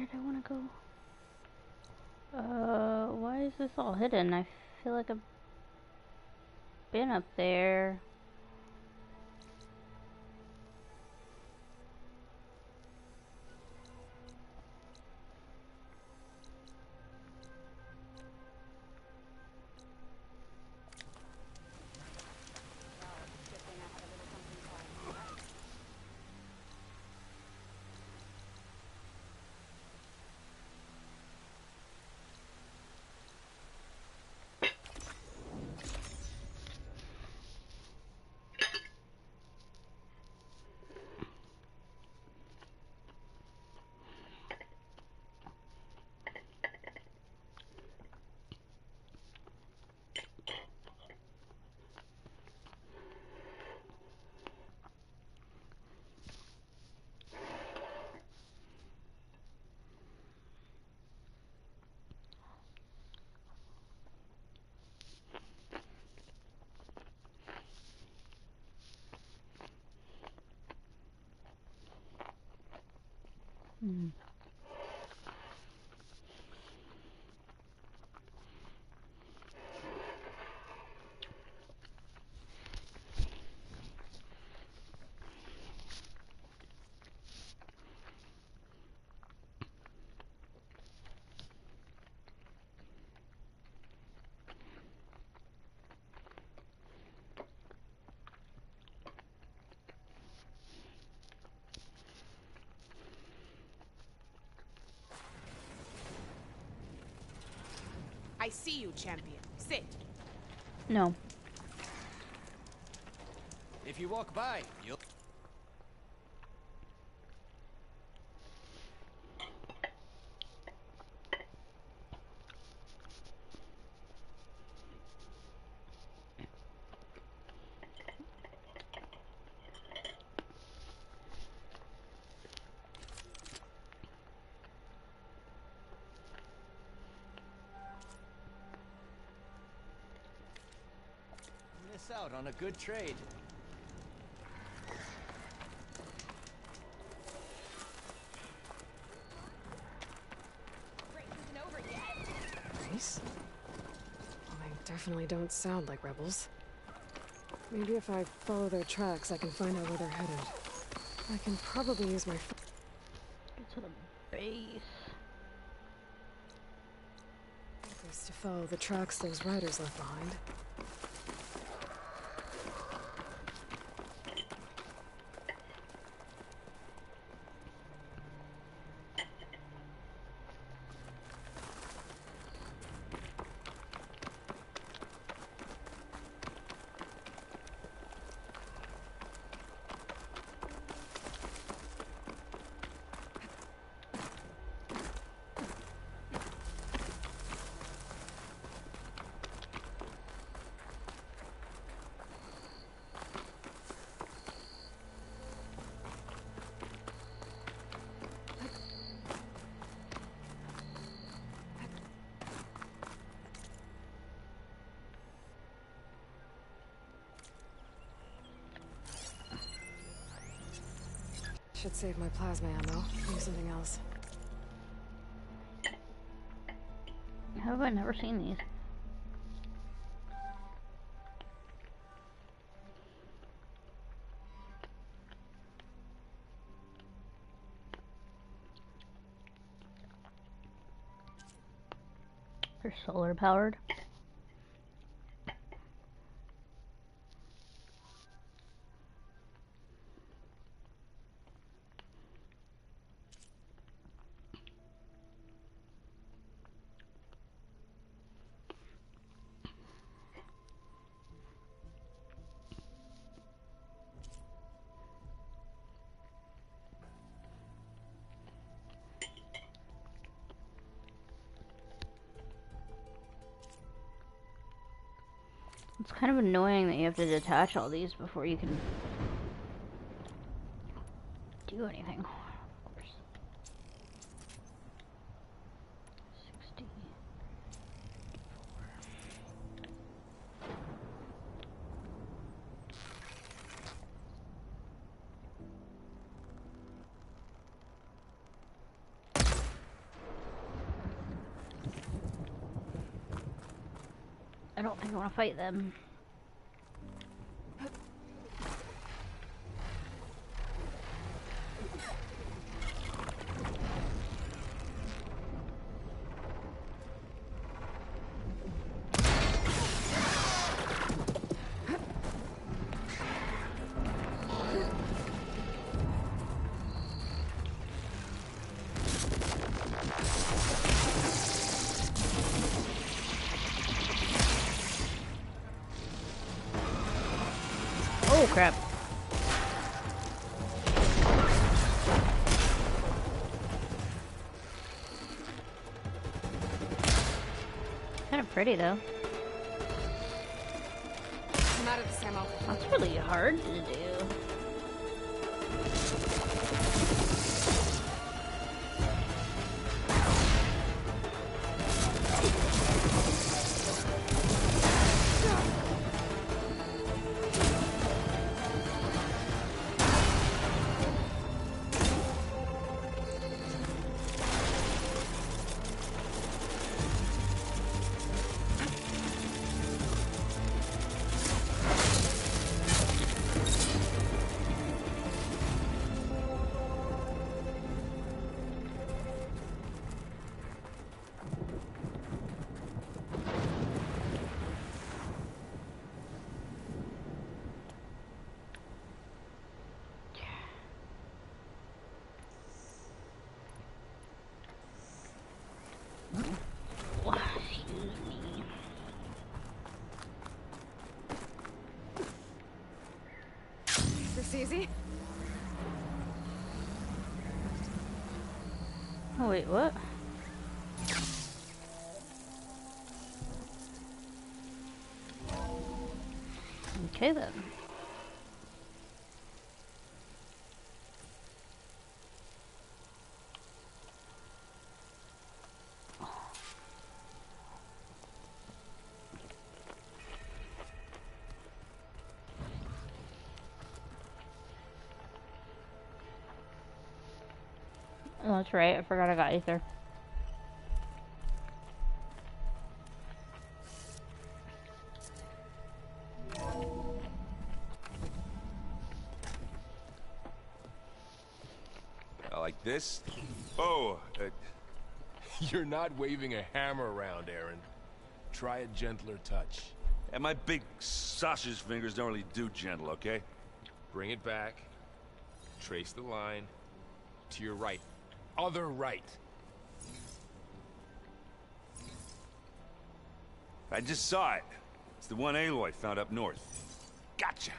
did I want to go? Why is this all hidden? I feel like I've been up there. Hmm. I see you, champion. Sit. No. If you walk by, you'll... miss out on a good trade. Nice. Well, they definitely don't sound like rebels. Maybe if I follow their tracks, I can find out where they're headed. I can probably use my... Get to the base. Is to follow the tracks those riders left behind. Should save my plasma ammo. Use something else. How have I never seen these? They're solar powered. It's kind of annoying that you have to detach all these before you can do anything. 60. don't think I want to fight them. Oh crap. Kind of pretty though. I'm out of this ammo. That's really hard to do. Excuse me. This easy? Oh wait, what? Okay then. Oh, that's right. I forgot I got Aether. Like this? Oh, You're not waving a hammer around, Aaron. Try a gentler touch. and my big sausage fingers don't really do gentle, okay? Bring it back. Trace the line. To your right. Other right. I just saw it. It's the one Aloy found up north. Gotcha.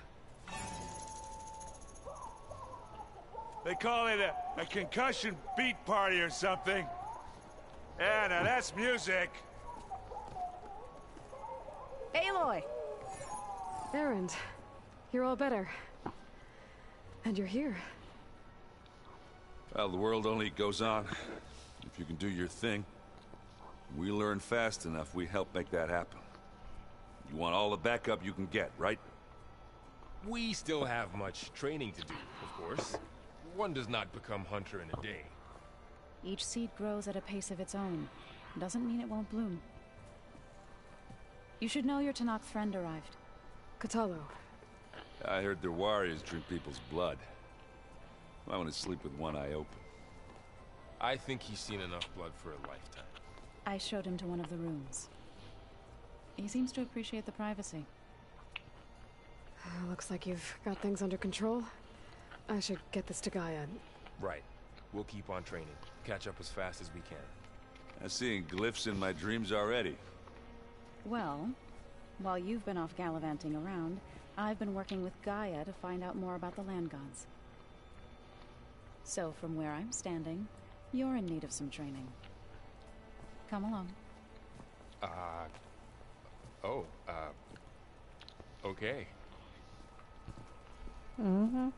They call it a concussion beat party or something. Yeah, now that's music. Aloy! Erend, you're all better. And you're here. Well, the world only goes on if you can do your thing. We learn fast enough, we help make that happen. You want all the backup you can get, right? We still have much training to do, of course. One does not become hunter in a day. Each seed grows at a pace of its own. Doesn't mean it won't bloom. You should know your Tanakh friend arrived. Katalo. I heard their warriors drink people's blood. I want to sleep with one eye open. I think he's seen enough blood for a lifetime. I showed him to one of the rooms. He seems to appreciate the privacy. Looks like you've got things under control. I should get this to Gaia. Right. We'll keep on training. Catch up as fast as we can. I'm seeing glyphs in my dreams already. Well, while you've been off gallivanting around, I've been working with Gaia to find out more about the land gods. So from where I'm standing, you're in need of some training. Come along. Okay. Mm-hmm.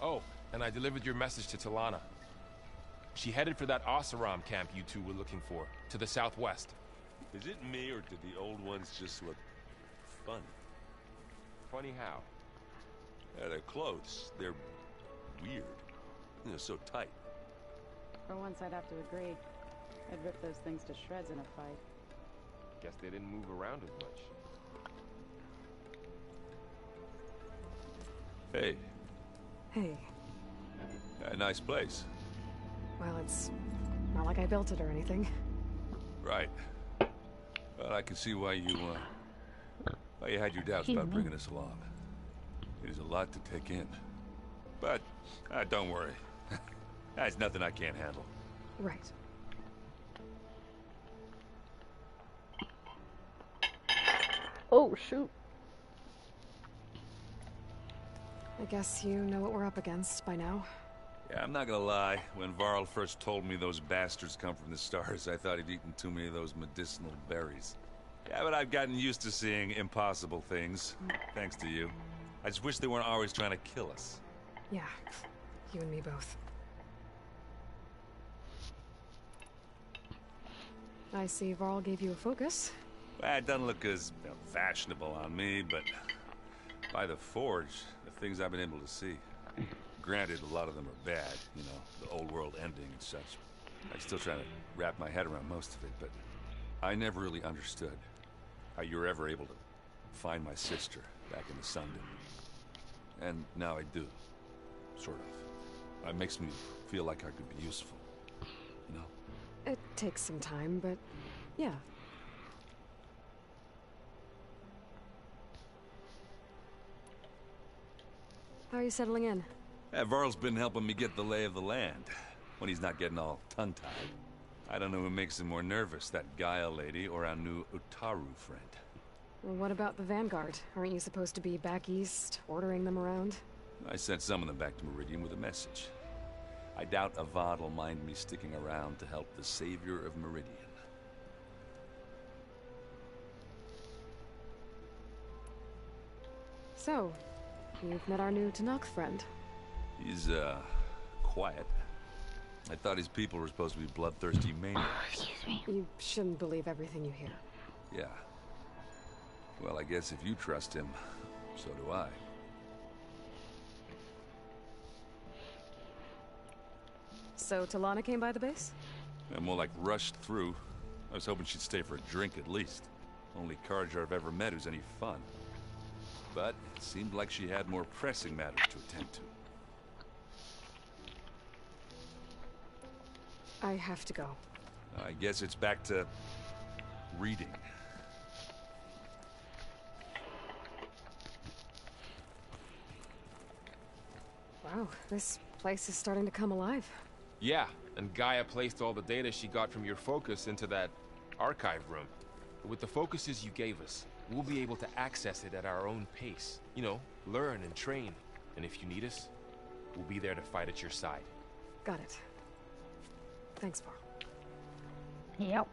Oh, and I delivered your message to Talana. She headed for that Oseram camp you two were looking for, to the southwest. Is it me, or did the old ones just look funny? Funny how? Yeah, their clothes, they're weird. They're so tight. For once, I'd have to agree. I'd rip those things to shreds in a fight. Guess they didn't move around as much. Hey, Hey, a nice place. well, it's not like I built it or anything. Right. Well, I can see why you had your doubts about bringing us along. It is a lot to take in. But, don't worry. That's nothing I can't handle. Right. Oh, shoot. I guess you know what we're up against by now. Yeah, I'm not gonna lie. When Varl first told me those bastards come from the stars, I thought he'd eaten too many of those medicinal berries. Yeah, but I've gotten used to seeing impossible things, thanks to you. I just wish they weren't always trying to kill us. Yeah, you and me both. I see Varl gave you a focus. Well, it doesn't look as fashionable on me, but by the Forge, the things I've been able to see. Granted, a lot of them are bad, you know, the old world ending and such. I'm still trying to wrap my head around most of it, but I never really understood how you were ever able to find my sister back in the Sunday. And now I do, sort of. It makes me feel like I could be useful, you know? It takes some time, but yeah. How are you settling in? Varl's been helping me get the lay of the land, when he's not getting all tongue-tied. I don't know who makes him more nervous, that Gaia lady or our new Utaru friend. Well, what about the Vanguard? Aren't you supposed to be back east, ordering them around? I sent some of them back to Meridian with a message. I doubt Avad will mind me sticking around to help the savior of Meridian. So, you've met our new Tanakh friend. He's, quiet. I thought his people were supposed to be bloodthirsty maniacs. Excuse me. You shouldn't believe everything you hear. Yeah. Well, I guess if you trust him, so do I. So, Talana came by the base? I'm more like rushed through. I was hoping she'd stay for a drink at least. Only Carja I've ever met who's any fun. But it seemed like she had more pressing matters to attend to. I have to go. I guess it's back to reading. Wow, this place is starting to come alive. Yeah, and Gaia placed all the data she got from your focus into that archive room. With the focuses you gave us, we'll be able to access it at our own pace. You know, learn and train. And if you need us, we'll be there to fight at your side. Got it. Thanks, Varl. Yep.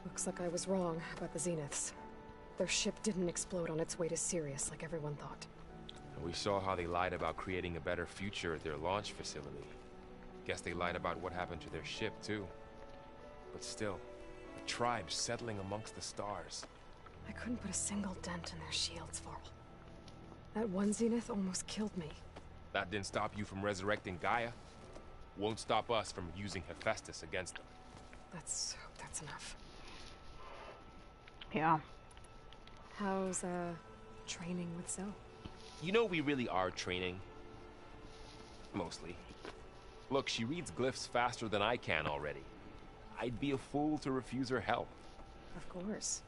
Looks like I was wrong about the Zeniths. Their ship didn't explode on its way to Sirius like everyone thought. And we saw how they lied about creating a better future at their launch facility. Guess they lied about what happened to their ship, too. But still, a tribe settling amongst the stars. I couldn't put a single dent in their shields, Varl. That one Zenith almost killed me. That didn't stop you from resurrecting Gaia. Won't stop us from using Hephaestus against them. Let's hope that's enough. Yeah. How's, training with Zoe? You know we really are training. Mostly. Look, she reads glyphs faster than I can already. I'd be a fool to refuse her help. Of course.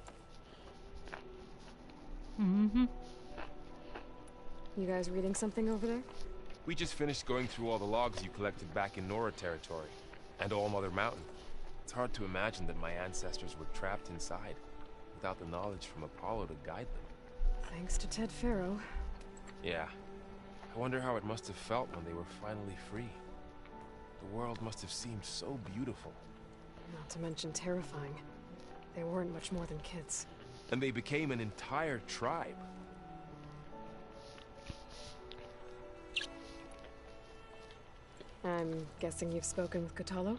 Mm-hmm. You guys reading something over there? We just finished going through all the logs you collected back in Nora territory, and All Mother Mountain. It's hard to imagine that my ancestors were trapped inside, without the knowledge from Apollo to guide them. Thanks to Ted Faro. Yeah. I wonder how it must have felt when they were finally free. The world must have seemed so beautiful. Not to mention terrifying. They weren't much more than kids. And they became an entire tribe. I'm guessing you've spoken with Kotallo?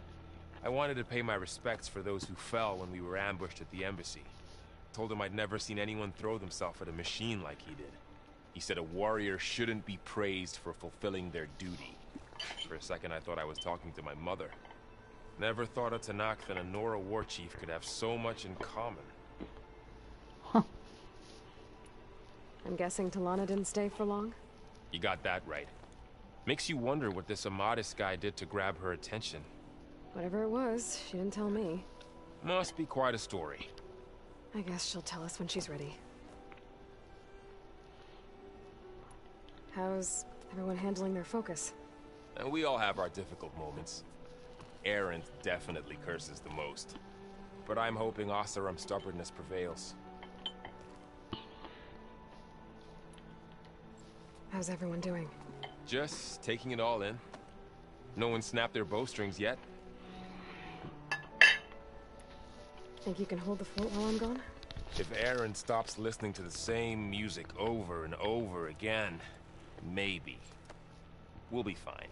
I wanted to pay my respects for those who fell when we were ambushed at the embassy. Told him I'd never seen anyone throw themselves at a machine like he did. He said a warrior shouldn't be praised for fulfilling their duty. For a second, I thought I was talking to my mother. Never thought a Tanakh and a Nora war chief could have so much in common. I'm guessing Talana didn't stay for long? You got that right. Makes you wonder what this Amadis guy did to grab her attention. Whatever it was, she didn't tell me. Must be quite a story. I guess she'll tell us when she's ready. How's everyone handling their focus? And we all have our difficult moments. Erend definitely curses the most. But I'm hoping Oseram's stubbornness prevails. How's everyone doing? Just taking it all in. No one snapped their bowstrings yet. Think you can hold the fort while I'm gone? If Erend stops listening to the same music over and over again, maybe. We'll be fine.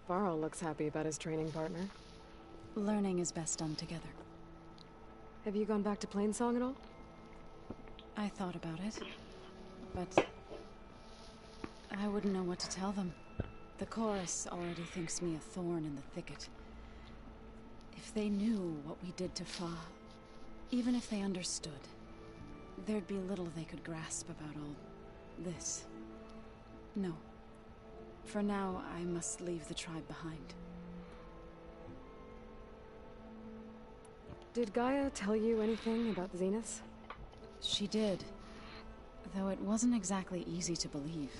Varl looks happy about his training partner. Learning is best done together. Have you gone back to Plainsong at all? I thought about it, but I wouldn't know what to tell them. The chorus already thinks me a thorn in the thicket. If they knew what we did to Fa, even if they understood, there'd be little they could grasp about all this. No. For now, I must leave the tribe behind. Did Gaia tell you anything about Zenith? She did, though it wasn't exactly easy to believe.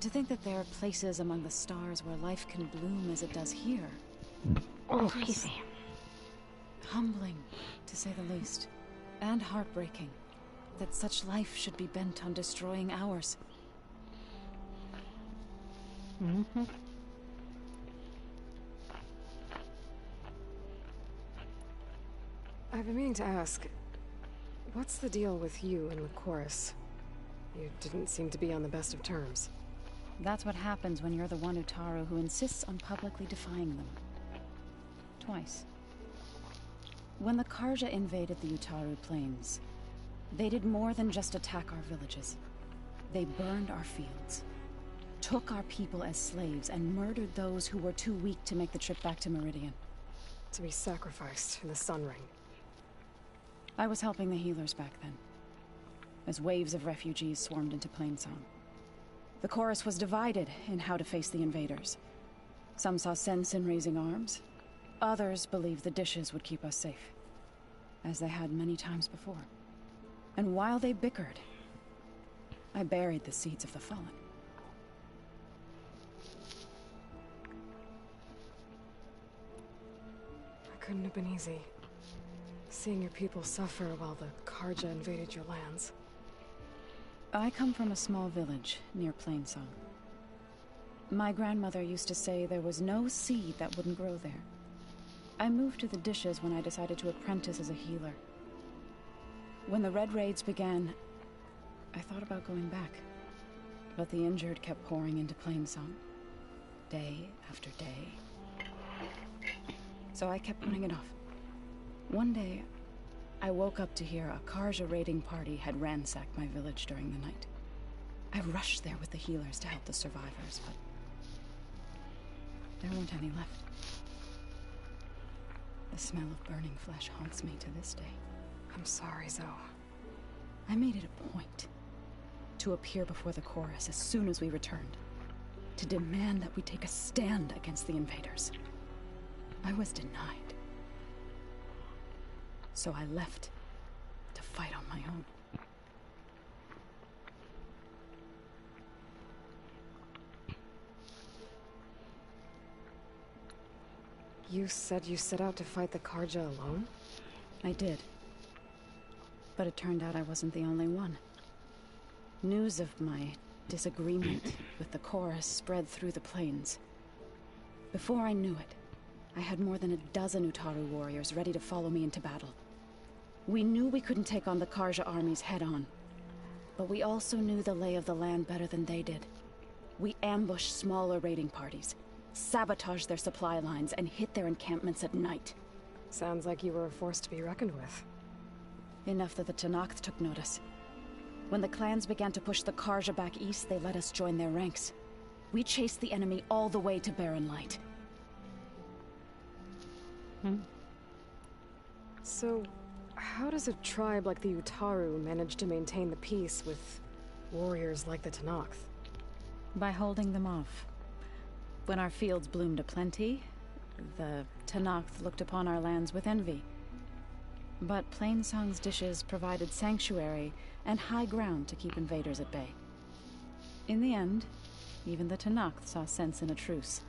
To think that there are places among the stars where life can bloom as it does here. Oh, excuse me. Humbling, to say the least. And heartbreaking, that such life should be bent on destroying ours. Mm-hmm. I've been meaning to ask, what's the deal with you and the chorus? You didn't seem to be on the best of terms. That's what happens when you're the one Utaru who insists on publicly defying them. Twice. When the Karja invaded the Utaru plains, they did more than just attack our villages. They burned our fields, took our people as slaves, and murdered those who were too weak to make the trip back to Meridian. To be sacrificed in the Sun Ring. I was helping the healers back then, as waves of refugees swarmed into Plainsong. The chorus was divided in how to face the invaders. Some saw sense in raising arms. Others believed the dishes would keep us safe, as they had many times before. And while they bickered, I buried the seeds of the fallen. It couldn't have been easy. Seeing your people suffer while the Karja invaded your lands. I come from a small village near Plainsong. My grandmother used to say there was no seed that wouldn't grow there. I moved to the dishes when I decided to apprentice as a healer. When the Red Raids began, I thought about going back. But the injured kept pouring into Plainsong, day after day. So I kept putting it off. One day, I woke up to hear a Karja raiding party had ransacked my village during the night. I rushed there with the healers to help the survivors, but there weren't any left. The smell of burning flesh haunts me to this day. I'm sorry, Zoe. I made it a point to appear before the chorus as soon as we returned, to demand that we take a stand against the invaders. I was denied. So I left to fight on my own. You said you set out to fight the Karja alone? I did. But it turned out I wasn't the only one. News of my disagreement with the chorus spread through the plains. Before I knew it, I had more than a dozen Utaru warriors ready to follow me into battle. We knew we couldn't take on the Karja armies head-on, but we also knew the lay of the land better than they did. We ambushed smaller raiding parties, sabotage their supply lines, and hit their encampments at night. Sounds like you were a force to be reckoned with. Enough that the Tenakth took notice. When the clans began to push the Karja back east, they let us join their ranks. We chased the enemy all the way to Barren Light. So, how does a tribe like the Utaru manage to maintain the peace with warriors like the Tenakth? By holding them off. When our fields bloomed aplenty, the Tenakth looked upon our lands with envy. But Plainsong's dishes provided sanctuary and high ground to keep invaders at bay. In the end, even the Tenakth saw sense in a truce.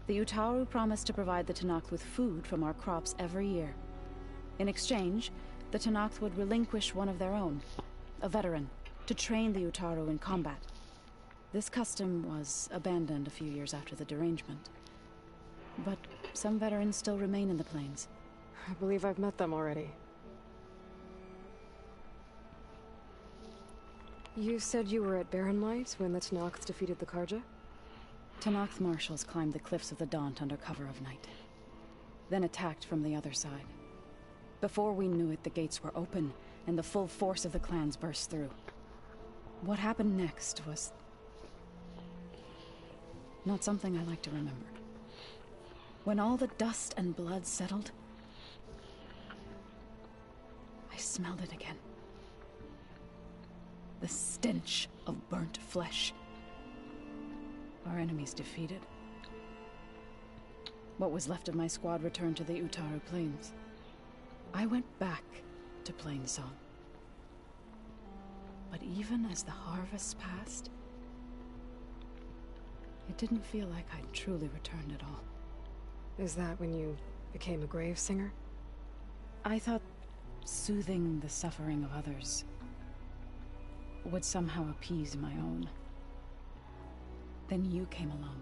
The Utaru promised to provide the Tenakth with food from our crops every year. In exchange, the Tenakth would relinquish one of their own, a veteran, to train the Utaru in combat. This custom was abandoned a few years after the derangement. But some veterans still remain in the plains. I believe I've met them already. You said you were at Barren Light when the Tenakth defeated the Karja? Tenakth marshals climbed the cliffs of the Daunt under cover of night, then attacked from the other side. Before we knew it, the gates were open, and the full force of the clans burst through. What happened next was not something I like to remember. When all the dust and blood settled, I smelled it again. The stench of burnt flesh. Our enemies defeated. What was left of my squad returned to the Utaru Plains. I went back to Plainsong. But even as the harvest passed, it didn't feel like I'd truly returned at all. Is that when you became a grave singer? I thought soothing the suffering of others would somehow appease my own. Then you came along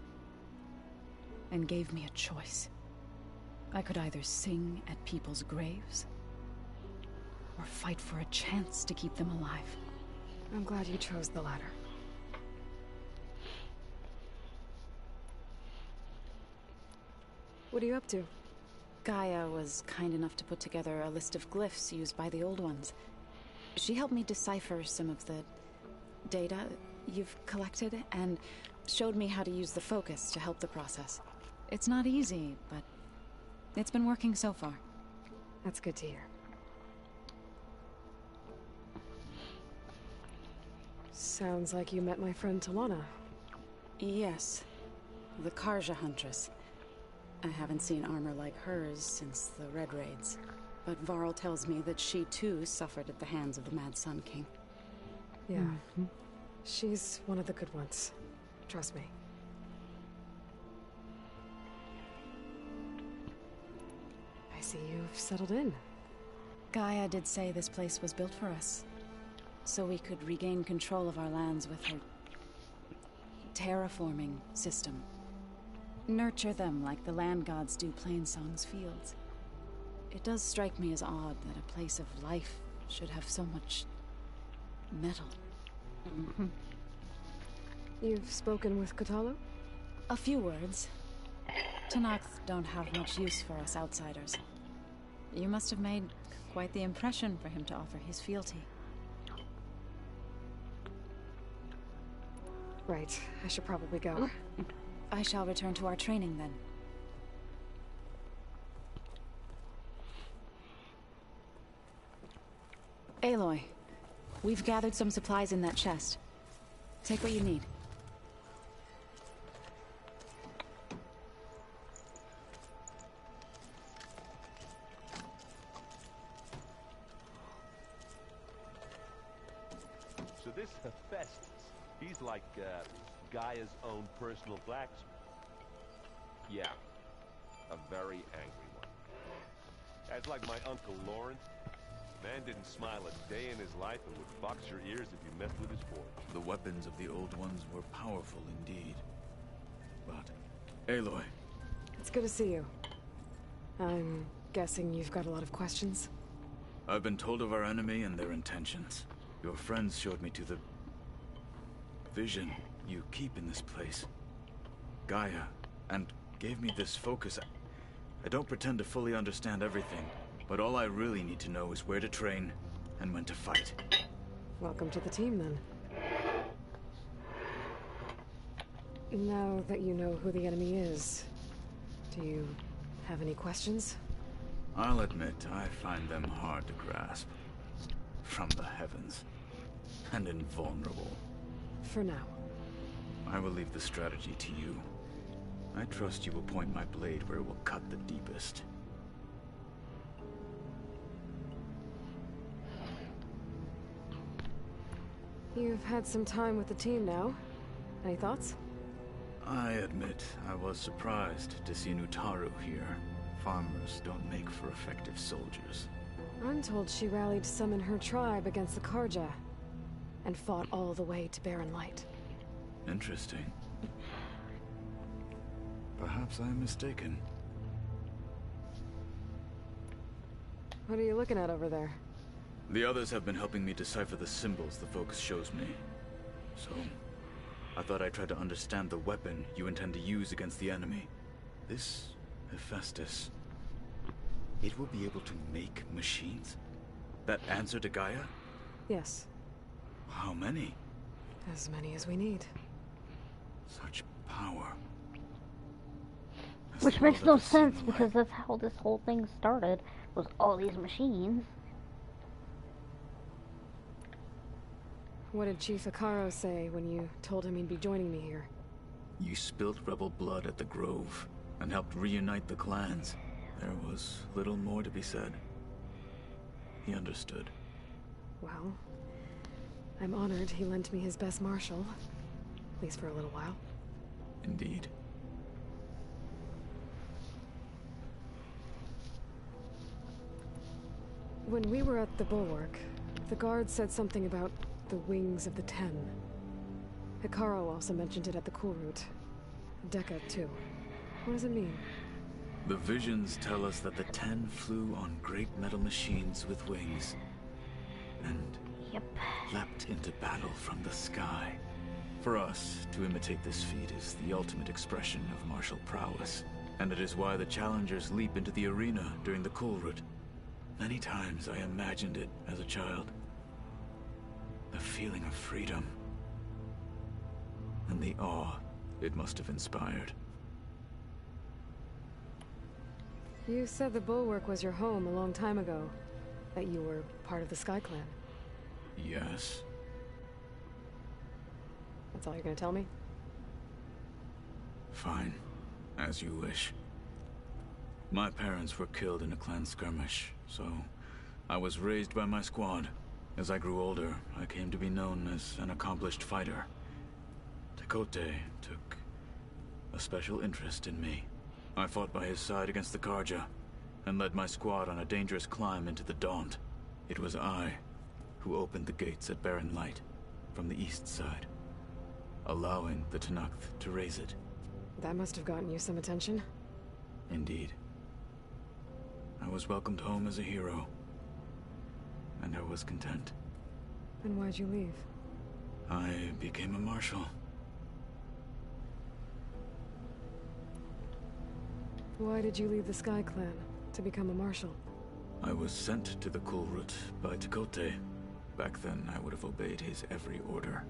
and gave me a choice. I could either sing at people's graves or fight for a chance to keep them alive. I'm glad you chose the latter. What are you up to? Gaia was kind enough to put together a list of glyphs used by the Old Ones. She helped me decipher some of the data you've collected and showed me how to use the focus to help the process. It's not easy, but it's been working so far. That's good to hear. Sounds like you met my friend Talana. Yes, the Karja Huntress. I haven't seen armor like hers since the Red Raids, but Varl tells me that she too suffered at the hands of the Mad Sun King. Yeah, she's one of the good ones. Trust me. I see you've settled in. Gaia did say this place was built for us, so we could regain control of our lands with her terraforming system. Nurture them like the land gods do Plainsong's fields. It does strike me as odd that a place of life should have so much metal. You've spoken with Kotallo? A few words. Tenakth don't have much use for us outsiders. You must have made quite the impression for him to offer his fealty. Right, I should probably go. I shall return to our training then. Aloy, we've gathered some supplies in that chest. Take what you need. So this Hephaestus, he's like, Gaia's own personal blacksmith. Yeah, a very angry one. That's like my Uncle Lawrence. Man didn't smile a day in his life and would box your ears if you messed with his forge. The weapons of the Old Ones were powerful indeed. But, Aloy. It's good to see you. I'm guessing you've got a lot of questions? I've been told of our enemy and their intentions. Your friends showed me to the vision you keep in this place. Gaia, and gave me this focus. I don't pretend to fully understand everything, but all I really need to know is where to train and when to fight. Welcome to the team, then. Now that you know who the enemy is, do you have any questions? I'll admit, I find them hard to grasp. From the heavens. And invulnerable. For now. I will leave the strategy to you. I trust you will point my blade where it will cut the deepest. You've had some time with the team now. Any thoughts? I admit, I was surprised to see Nutaru here. Farmers don't make for effective soldiers. I'm told she rallied some in her tribe against the Karja, and fought all the way to Barren Light. Interesting. Perhaps I'm mistaken. What are you looking at over there? The others have been helping me decipher the symbols the focus shows me. So, I thought I'd try to understand the weapon you intend to use against the enemy. This Hephaestus. It will be able to make machines? That answer to Gaia? Yes. How many? As many as we need. Such power. Has Which the world makes no ever seen sense the because like? that's how this whole thing started, was all these machines. What did Chief Akaro say when you told him he'd be joining me here? You spilled rebel blood at the Grove, and helped reunite the clans. There was little more to be said. He understood. Well, I'm honored he lent me his best marshal. At least for a little while. Indeed. When we were at the Bulwark, the guard said something about the Wings of the Ten. Hikaru also mentioned it at the Cool Route. Dekka, too. What does it mean? The visions tell us that the Ten flew on great metal machines with wings, and Yep. leapt into battle from the sky. For us, to imitate this feat is the ultimate expression of martial prowess, and it is why the challengers leap into the arena during the Cool Route. Many times I imagined it as a child. The feeling of freedom, and the awe it must have inspired. You said the Bulwark was your home a long time ago. That you were part of the Sky Clan. Yes. That's all you're gonna tell me? Fine. As you wish. My parents were killed in a clan skirmish, so I was raised by my squad. As I grew older, I came to be known as an accomplished fighter. Tekote took a special interest in me. I fought by his side against the Karja, and led my squad on a dangerous climb into the Daunt. It was I who opened the gates at Barren Light, from the east side, allowing the Tenakth to raise it. That must have gotten you some attention. Indeed. I was welcomed home as a hero, and I was content. And why'd you leave? I became a marshal. Why did you leave the Sky Clan to become a marshal? I was sent to the Cool Route by Tekote. Back then, I would have obeyed his every order.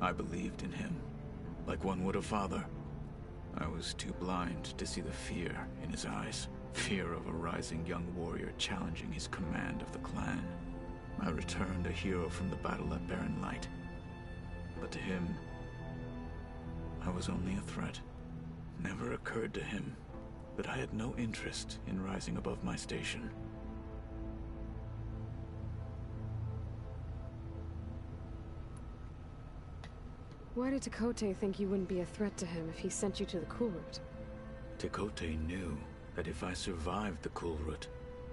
I believed in him, like one would a father. I was too blind to see the fear in his eyes. Fear of a rising young warrior challenging his command of the clan. I returned a hero from the battle at Barren Light. But to him, I was only a threat. Never occurred to him that I had no interest in rising above my station. Why did Tekote think you wouldn't be a threat to him if he sent you to the Cool Route? Tekote knew that if I survived the Cool Route,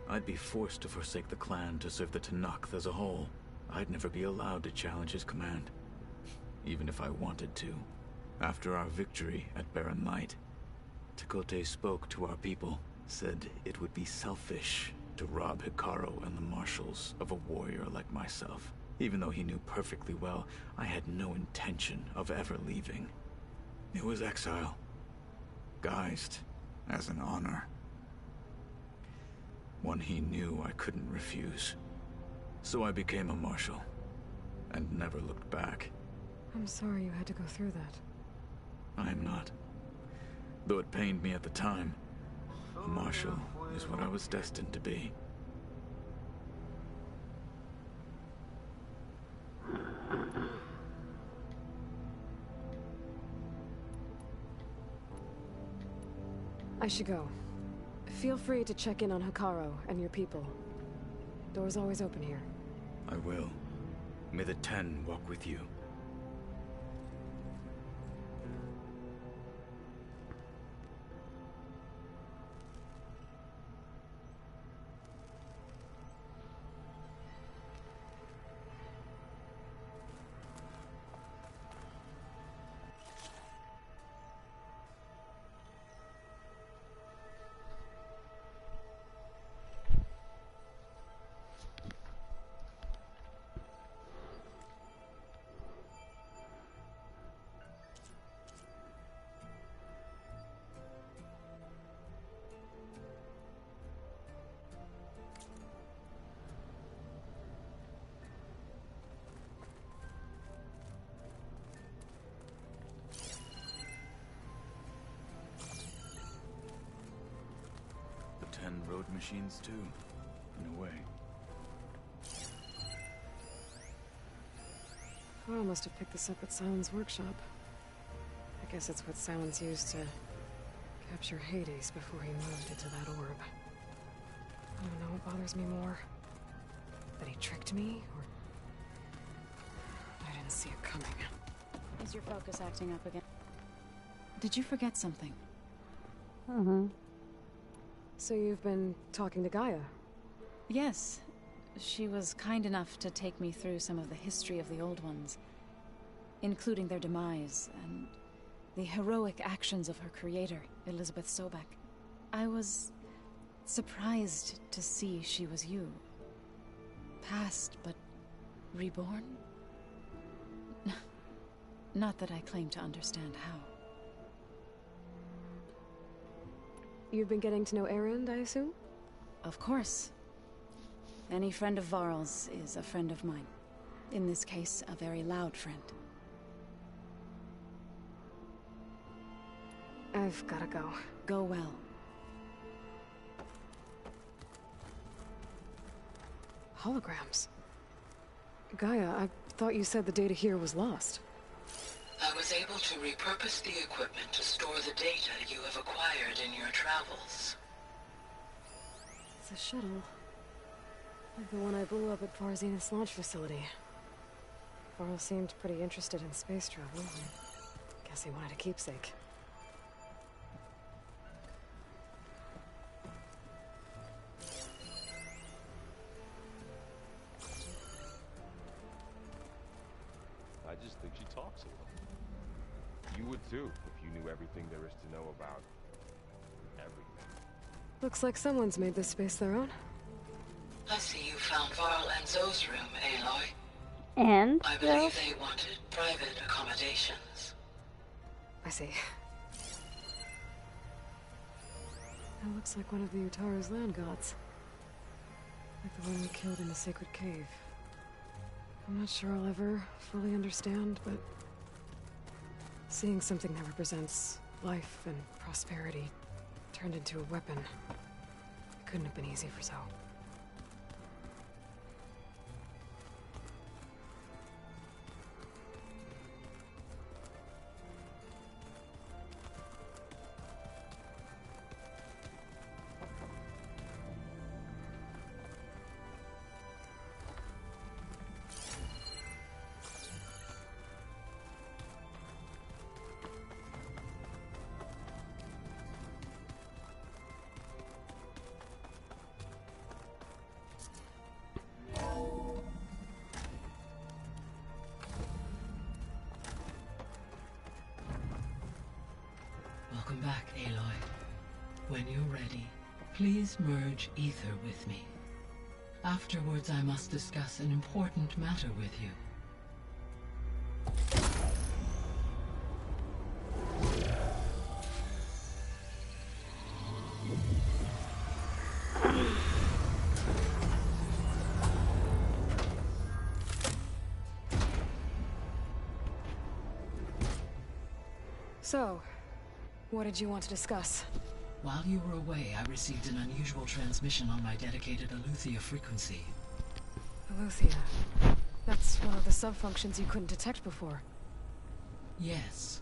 I'd be forced to forsake the clan to serve the Tenakth as a whole. I'd never be allowed to challenge his command, even if I wanted to. After our victory at Barren Light, Tekote spoke to our people, said it would be selfish to rob Hikaru and the marshals of a warrior like myself, even though he knew perfectly well I had no intention of ever leaving. It was exile, disguised as an honor. One he knew I couldn't refuse. So I became a marshal, and never looked back. I'm sorry you had to go through that. I am not. Though it pained me at the time, a marshal is what I was destined to be. I should go. Feel free to check in on Hikaru and your people. Door's always open here. I will. May the Ten walk with you. The 10 road machines too, in a way. Carl must have picked this up at Silent's workshop. I guess it's what Silence used to capture Hades before he moved into that orb. I don't know what bothers me more. That he tricked me, or I didn't see it coming. Is your focus acting up again? Did you forget something? Mm-hmm. So you've been talking to Gaia? Yes. She was kind enough to take me through some of the history of the Old Ones, including their demise and the heroic actions of her creator, Elizabeth Sobek. I was surprised to see she was you. Past, but reborn? Not that I claim to understand how. You've been getting to know Erend, I assume? Of course. Any friend of Varl's is a friend of mine. In this case, a very loud friend. I've gotta go. Go well. Holograms. Gaia, I thought you said the data here was lost. I was able to repurpose the equipment to store the data you have acquired in your travels. It's a shuttle. Like the one I blew up at Far Zenith's launch facility. Varl seemed pretty interested in space travel. Guess he wanted a keepsake. I just think she talks a little. You would too, if you knew everything there is to know about everything. Looks like someone's made this space their own. I see you found Varl and Zoe's room, Aloy. And I believe they wanted private accommodations. I see. That looks like one of the Utaru's land gods. Like the one we killed in the sacred cave. I'm not sure I'll ever fully understand, but seeing something that represents life and prosperity turned into a weapon, it couldn't have been easy for Zoe. Welcome back, Aloy. When you're ready, please merge ether with me. Afterwards, I must discuss an important matter with you. So, what did you want to discuss? While you were away, I received an unusual transmission on my dedicated Aletheia frequency. Aletheia. That's one of the sub-functions you couldn't detect before. Yes.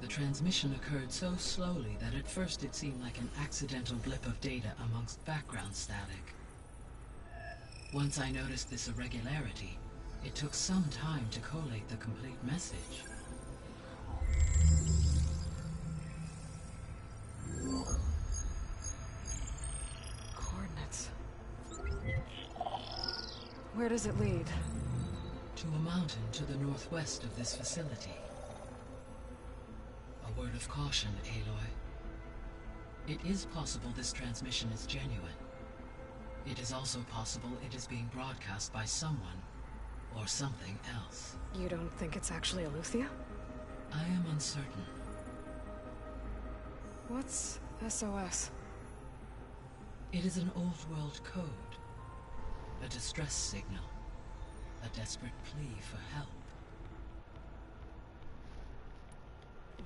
The transmission occurred so slowly that at first it seemed like an accidental blip of data amongst background static. Once I noticed this irregularity, it took some time to collate the complete message. Coordinates. Where does it lead? To a mountain to the northwest of this facility. A word of caution, Aloy. It is possible this transmission is genuine. It is also possible it is being broadcast by someone or something else. You don't think it's actually Aletheia? I am uncertain. What's SOS? It is an old-world code. A distress signal. A desperate plea for help.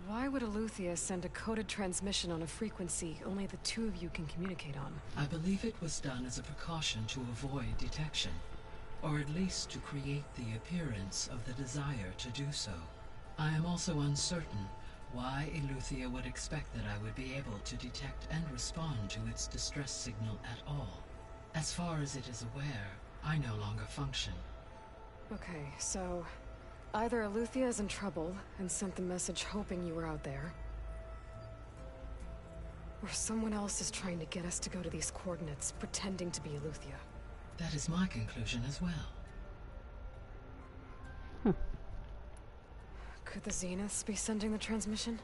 Why would Aletheia send a coded transmission on a frequency only the two of you can communicate on? I believe it was done as a precaution to avoid detection, or at least to create the appearance of the desire to do so. I am also uncertain why Aletheia would expect that I would be able to detect and respond to its distress signal at all. As far as it is aware, I no longer function. Okay, so either Aletheia is in trouble and sent the message hoping you were out there, or someone else is trying to get us to go to these coordinates, pretending to be Aletheia. That is my conclusion as well. Could the Zeniths be sending the transmission?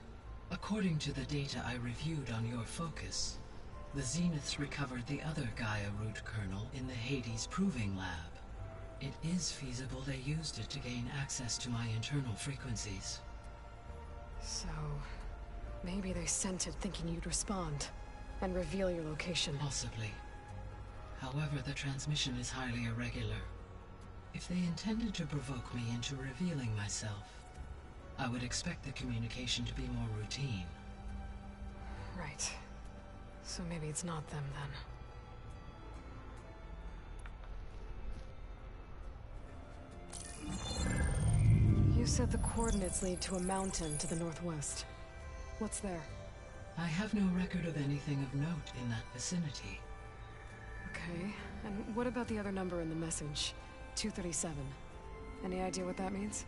According to the data I reviewed on your focus, the Zeniths recovered the other Gaia root kernel in the Hades Proving Lab. It is feasible they used it to gain access to my internal frequencies. So, maybe they sent it thinking you'd respond and reveal your location. Possibly. However, the transmission is highly irregular. If they intended to provoke me into revealing myself, I would expect the communication to be more routine. Right. So maybe it's not them then. You said the coordinates lead to a mountain to the northwest. What's there? I have no record of anything of note in that vicinity. Okay, and what about the other number in the message? 237. Any idea what that means?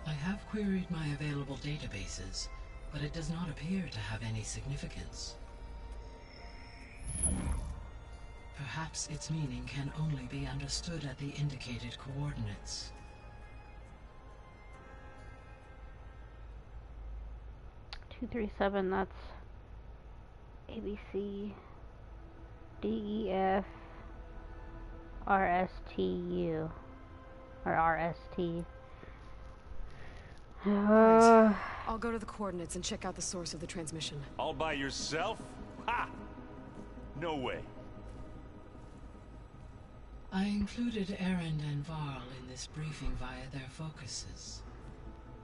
I have queried my available databases, but it does not appear to have any significance. Perhaps its meaning can only be understood at the indicated coordinates. Two, 3, 7, that's ABC, DEF, RSTU, or RST. Right. I'll go to the coordinates and check out the source of the transmission. All by yourself? Ha! No way. I included Erend and Varl in this briefing via their focuses.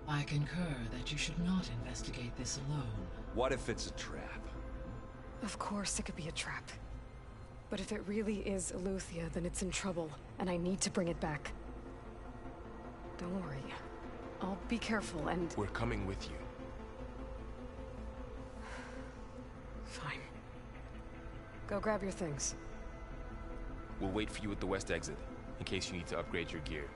I concur that you should not investigate this alone. What if it's a trap? Of course it could be a trap. But if it really is Aletheia, then it's in trouble, and I need to bring it back. Don't worry. I'll be careful and... We're coming with you. Fine. Go grab your things. We'll wait for you at the west exit, in case you need to upgrade your gear.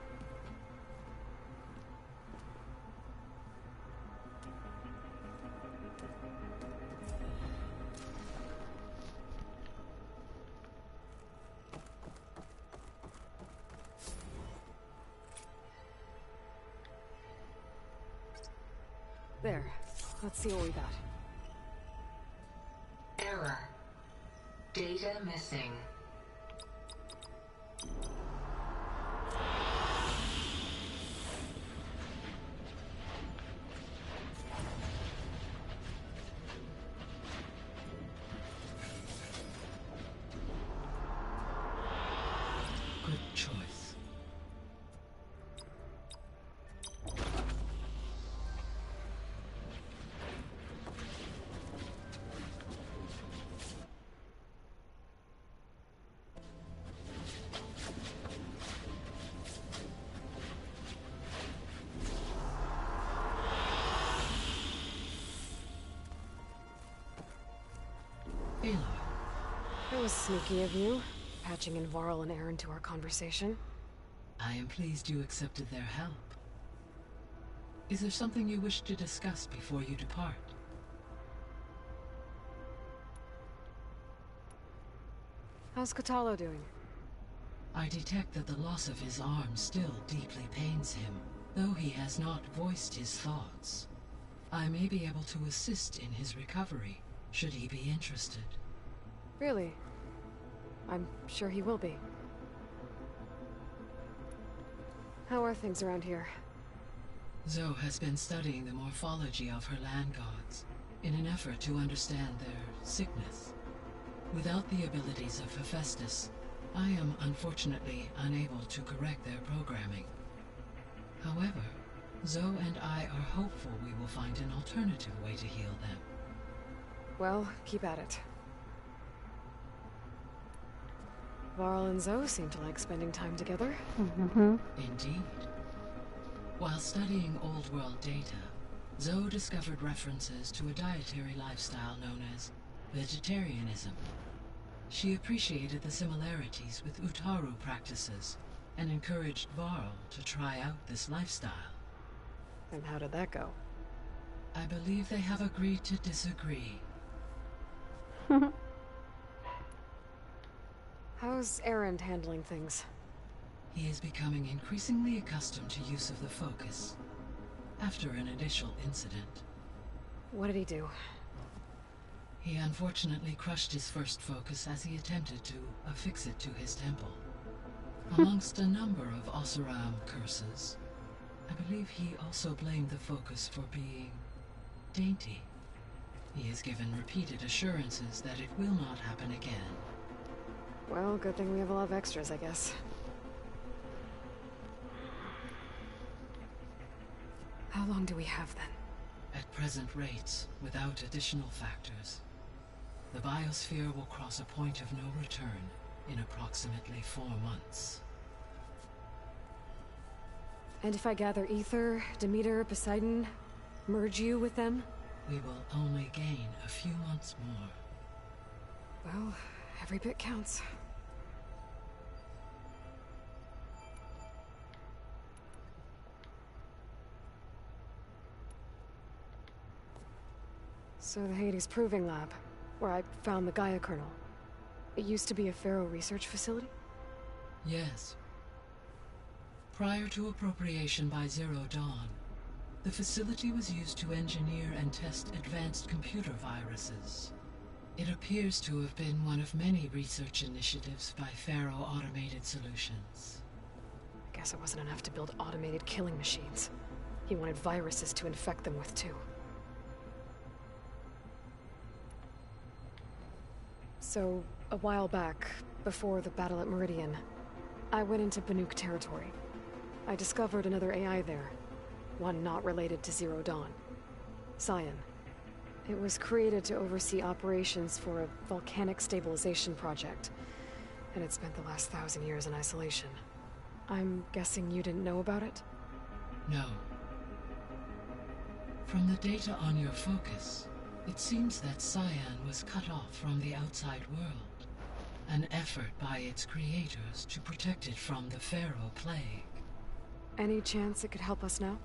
There. Let's see what we got. Error. Data missing. Good choice. was sneaky of you, patching in Varl and Aaron to our conversation. I am pleased you accepted their help. Is there something you wish to discuss before you depart? How's Katalo doing? I detect that the loss of his arm still deeply pains him, though he has not voiced his thoughts. I may be able to assist in his recovery, should he be interested. Really? I'm sure he will be. How are things around here? Zoe has been studying the morphology of her land gods in an effort to understand their sickness. Without the abilities of Hephaestus, I am unfortunately unable to correct their programming. However, Zoe and I are hopeful we will find an alternative way to heal them. Well, keep at it. Varl and Zoe seem to like spending time together. Indeed. While studying Old World data, Zoe discovered references to a dietary lifestyle known as vegetarianism. She appreciated the similarities with Utaru practices and encouraged Varl to try out this lifestyle. And how did that go? I believe they have agreed to disagree. How's Aaron handling things? He is becoming increasingly accustomed to use of the focus, after an initial incident. What did he do? He unfortunately crushed his first focus as he attempted to affix it to his temple. Amongst a number of Oseram curses, I believe he also blamed the focus for being dainty. He has given repeated assurances that it will not happen again. Well, good thing we have a lot of extras, I guess. How long do we have then? At present rates, without additional factors, the biosphere will cross a point of no return in approximately 4 months. And if I gather Ether, Demeter, Poseidon, merge you with them? We will only gain a few months more. Well, every bit counts. So the Hades Proving Lab, where I found the Gaia kernel. It used to be a Pharaoh research facility? Yes. Prior to appropriation by Zero Dawn, the facility was used to engineer and test advanced computer viruses. It appears to have been one of many research initiatives by Pharaoh Automated Solutions. I guess it wasn't enough to build automated killing machines. He wanted viruses to infect them with too. So, a while back, before the battle at Meridian, I went into Banuk territory. I discovered another AI there, one not related to Zero Dawn. Cyan. It was created to oversee operations for a volcanic stabilization project, and it spent the last 1,000 years in isolation. I'm guessing you didn't know about it? No. From the data on your focus, it seems that Cyan was cut off from the outside world, an effort by its creators to protect it from the Pharaoh plague. Any chance it could help us now?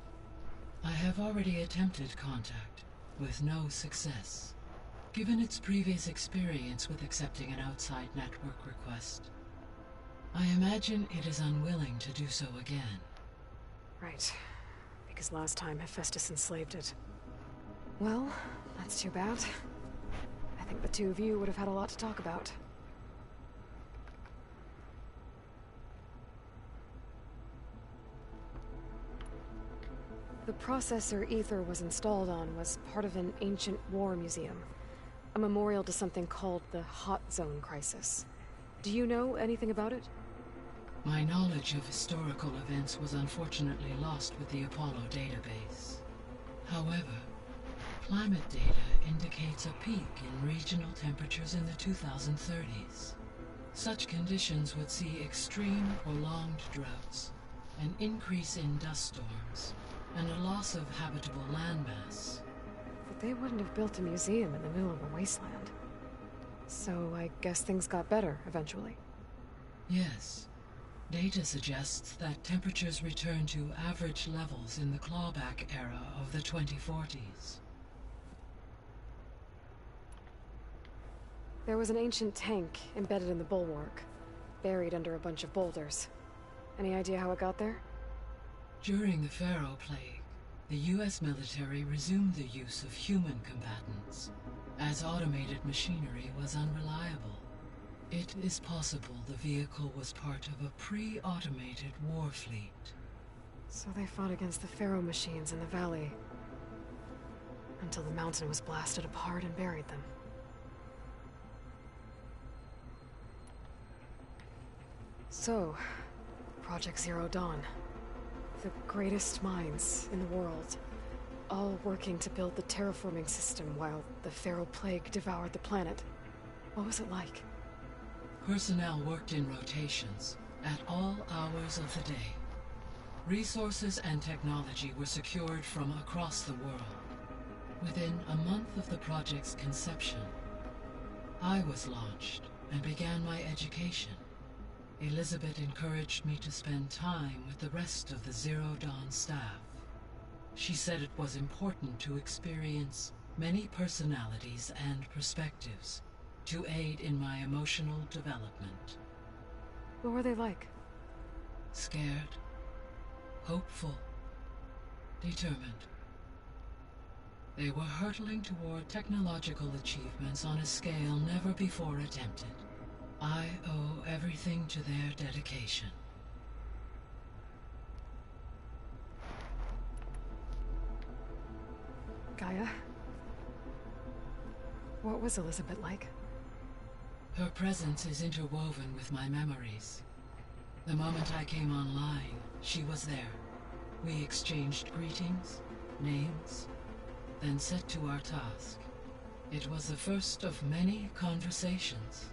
I have already attempted contact, with no success. Given its previous experience with accepting an outside network request, I imagine it is unwilling to do so again. Right. Because last time Hephaestus enslaved it. Well, that's too bad. I think the two of you would have had a lot to talk about. The processor Ether was installed on was part of an ancient war museum. A memorial to something called the Hot Zone Crisis. Do you know anything about it? My knowledge of historical events was unfortunately lost with the Apollo database. However, climate data indicates a peak in regional temperatures in the 2030s. Such conditions would see extreme, prolonged droughts, an increase in dust storms, and a loss of habitable landmass. But they wouldn't have built a museum in the middle of a wasteland. So I guess things got better eventually. Yes. Data suggests that temperatures returned to average levels in the clawback era of the 2040s. There was an ancient tank embedded in the bulwark, buried under a bunch of boulders. Any idea how it got there? During the Pharaoh Plague, the US military resumed the use of human combatants, as automated machinery was unreliable. It is possible the vehicle was part of a pre-automated war fleet. So they fought against the Pharaoh machines in the valley, until the mountain was blasted apart and buried them. So, Project Zero Dawn. The greatest minds in the world, all working to build the terraforming system while the Pharaoh Plague devoured the planet. What was it like? Personnel worked in rotations, at all hours of the day. Resources and technology were secured from across the world. Within a month of the project's conception, I was launched and began my education. Elizabeth encouraged me to spend time with the rest of the Zero Dawn staff. She said it was important to experience many personalities and perspectives to aid in my emotional development. What were they like? Scared, hopeful, determined. They were hurtling toward technological achievements on a scale never before attempted. I owe everything to their dedication. Gaia? What was Elizabeth like? Her presence is interwoven with my memories. The moment I came online, she was there. We exchanged greetings, names, then set to our task. It was the first of many conversations.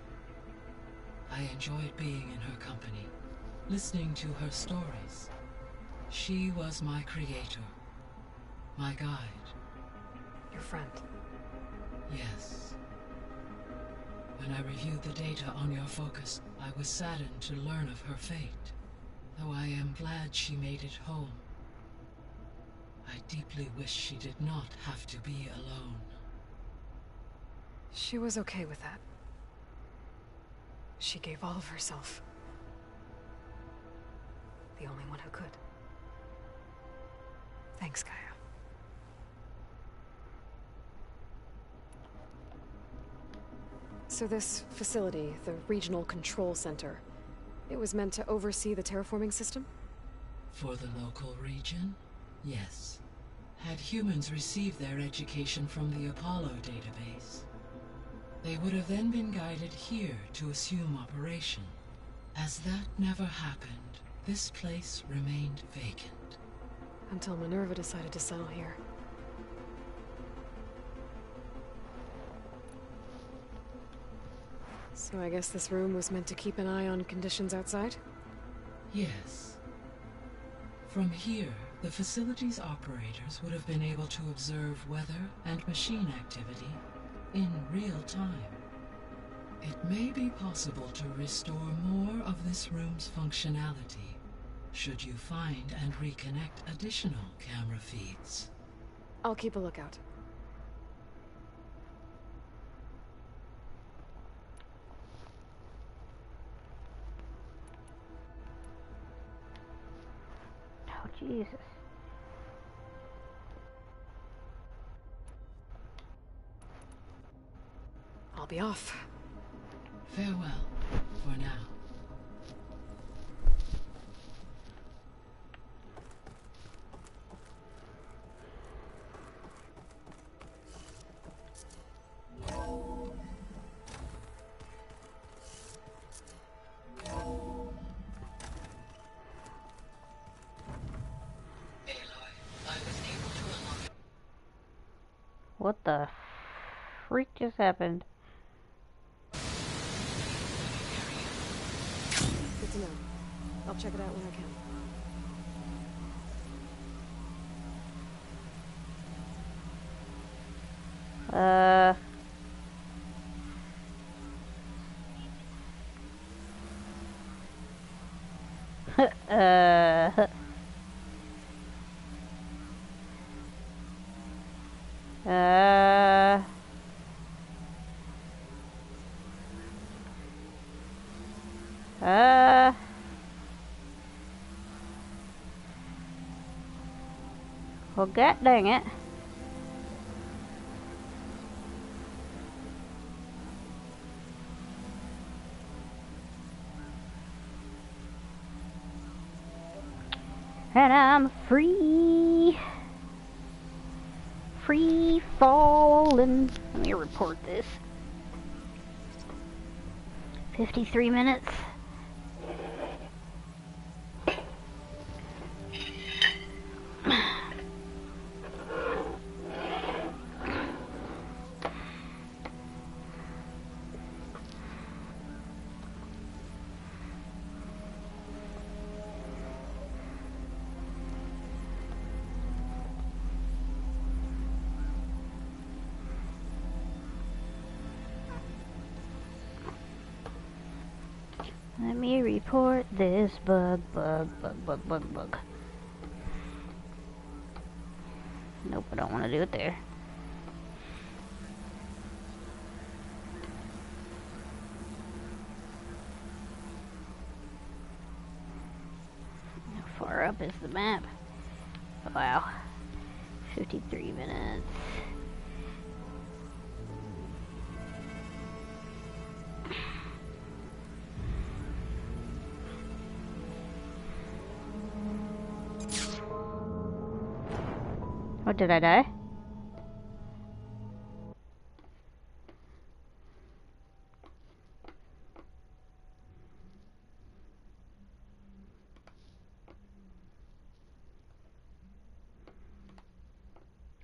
I enjoyed being in her company, listening to her stories. She was my creator, my guide. Your friend? Yes. When I reviewed the data on your focus, I was saddened to learn of her fate, though I am glad she made it home. I deeply wish she did not have to be alone. She was okay with that. She gave all of herself. The only one who could. Thanks, Gaia. So this facility, the Regional Control Center, it was meant to oversee the terraforming system? For the local region, yes. Had humans received their education from the Apollo database, they would have then been guided here to assume operation. As that never happened, this place remained vacant. Until Minerva decided to settle here. So I guess this room was meant to keep an eye on conditions outside? Yes. From here, the facility's operators would have been able to observe weather and machine activity in real time. It may be possible to restore more of this room's functionality, should you find and reconnect additional camera feeds. I'll keep a lookout. Oh, Jesus. I'll be off. Farewell, for now. What the freak just happened? Good to know. I'll check it out when I can. uh... Uh... Uh... Well, god dang it. And I'm free. Free falling. Let me report this. 53 minutes. Let me report this bug. Nope, I don't want to do it there. How far up is the map? Wow. 53 minutes. What, did I die?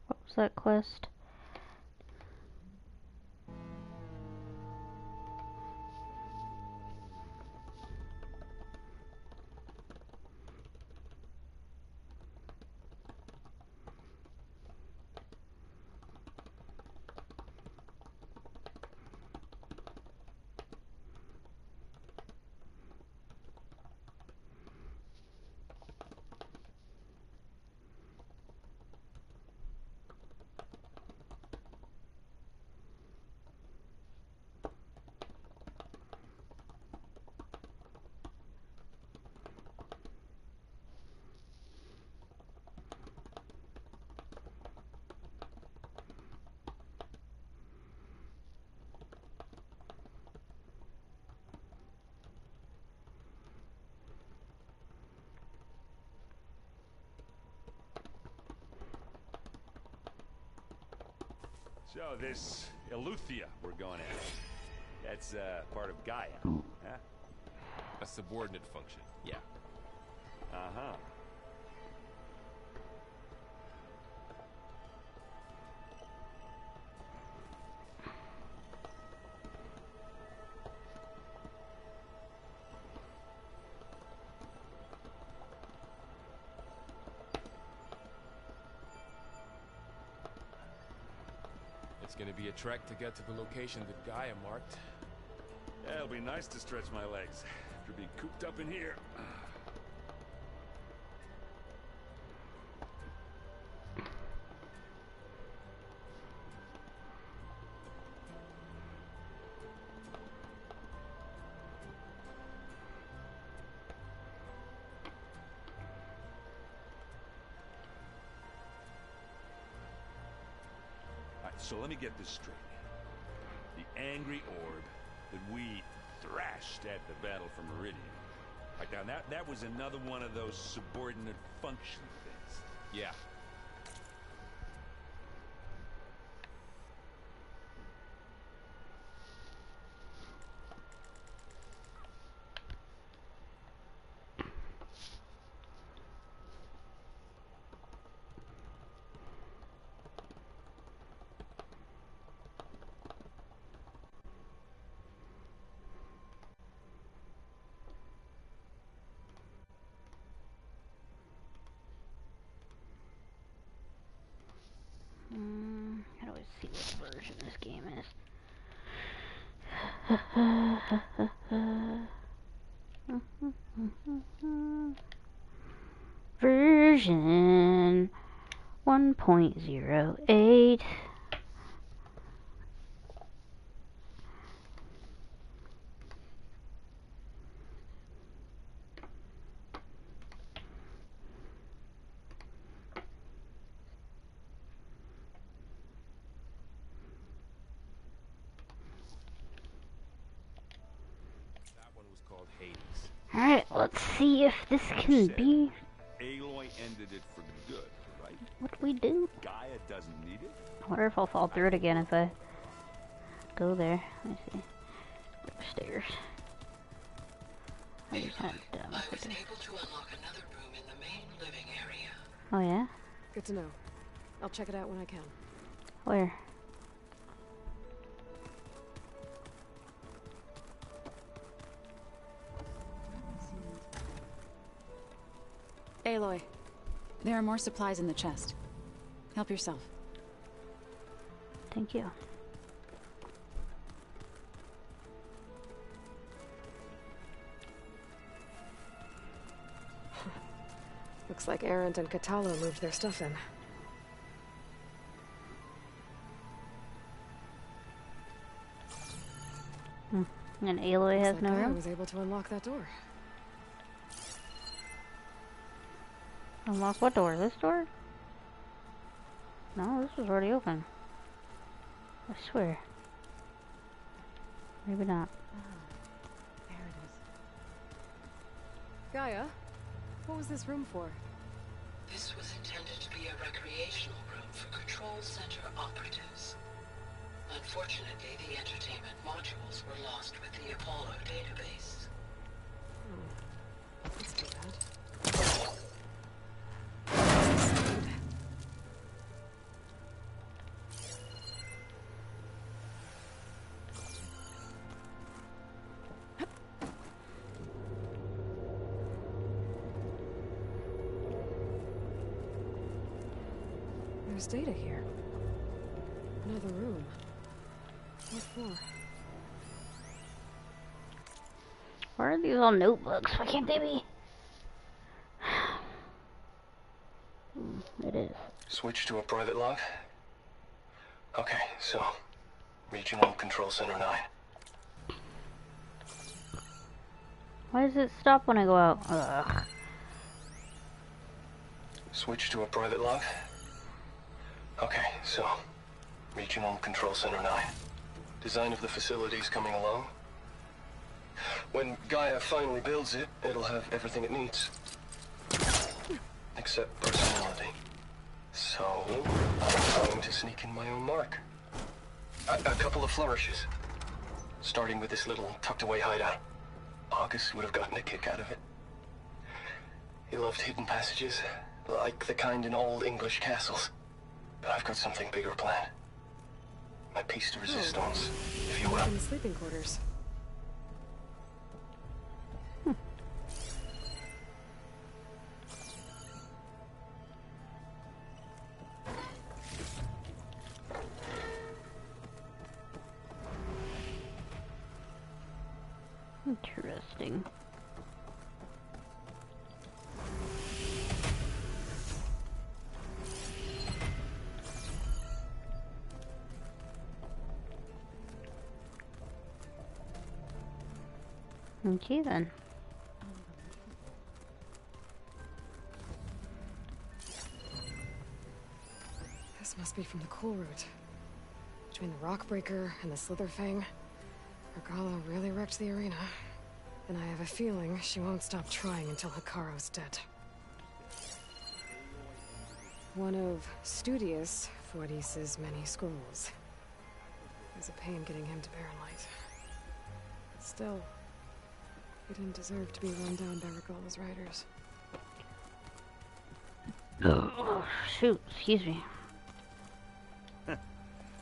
What was that quest? So this Eleuthia we're going after, that's part of Gaia, huh? A subordinate function, yeah. Uh-huh. It's gonna be a trek to get to the location that Gaia marked. Yeah, it'll be nice to stretch my legs after being cooped up in here. So let me get this straight. The angry orb that we thrashed at the battle for Meridian. Like now that was another one of those subordinate function things. Yeah. How do I see what version this game is? Version 1.08. That one was called Hades. Alright, let's see if this can be Aloy ended it for good, right? what we do. Gaia doesn't need it. I wonder if I'll fall through it again if I go there. Let me see. Upstairs. I just had I was able to unlock another room in the main living area. Oh yeah? Good to know. I'll check it out when I can. Where? Aloy, there are more supplies in the chest. Help yourself. Thank you. Looks like Arendt and Katala moved their stuff in. And Aloy has no I room? was able to unlock that door. Unlock what door? This door? No, this was already open. I swear. Maybe not. There it is. Gaia, what was this room for? This was intended to be a recreational room for Control Center operatives. Unfortunately, the entertainment modules were lost with the Apollo database. That's too bad. There's data here. Another room. What for? Why are these all notebooks? Why can't they be? It is. Switch to a private log? Okay, so... Regional Control Center 9. Why does it stop when I go out? Ugh. Switch to a private log? Okay, so... Regional Control Center 9. Design of the facility's coming along. When Gaia finally builds it, it'll have everything it needs. Except personality. So, I'm going to sneak in my own mark. A couple of flourishes. Starting with this little tucked-away hideout. August would have gotten a kick out of it. He loved hidden passages, like the kind in old English castles. But I've got something bigger planned. My piece de resistance, if you will. In the sleeping quarters. Interesting. Okay then. This must be from the cool route. Between the Rockbreaker and the Slitherfang, Regala really wrecked the arena. And I have a feeling she won't stop trying until Hikaru's dead. One of Studious Fuadis's many scrolls. There's a pain getting him to Barren Light. Still, he didn't deserve to be run down by Regala's riders. Oh, shoot, excuse me.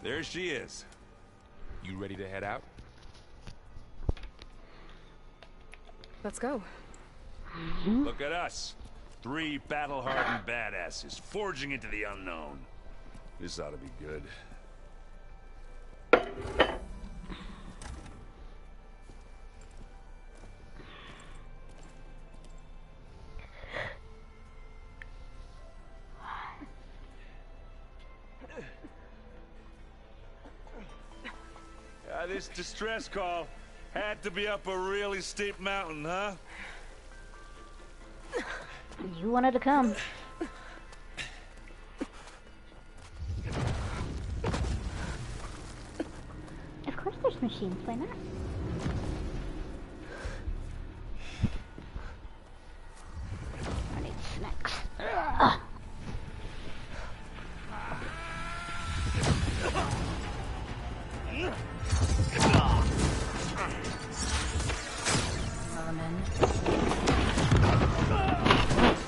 There she is. You ready to head out? Let's go. Look at us. 3 battle-hardened badasses forging into the unknown. This ought to be good. this distress call had to be up a really steep mountain, huh? You wanted to come. Of course there's machines, why not? I need snacks. Ugh.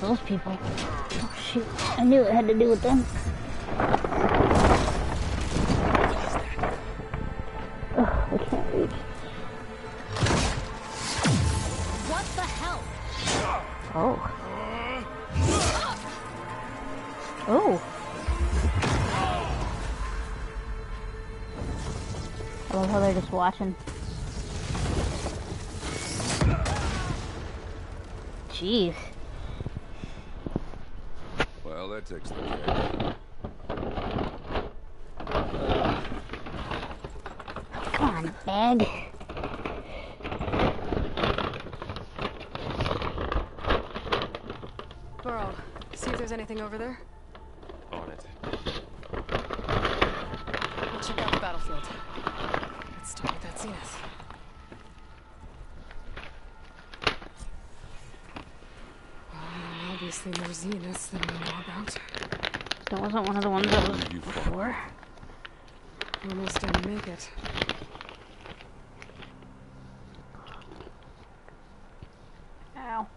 Those people. Oh shoot, I knew it had to do with them. Ugh, I can't reach. What the hell? Oh. Oh. I love how they're just watching. Jeez. Well, that takes the cake. Come on, bag. Burrow, see if there's anything over there. On it. I'll check out the battlefield. Let's start with that zenith. Well, obviously more zeniths than we know about. That wasn't one of the ones that was before. Almost didn't make it. Ow.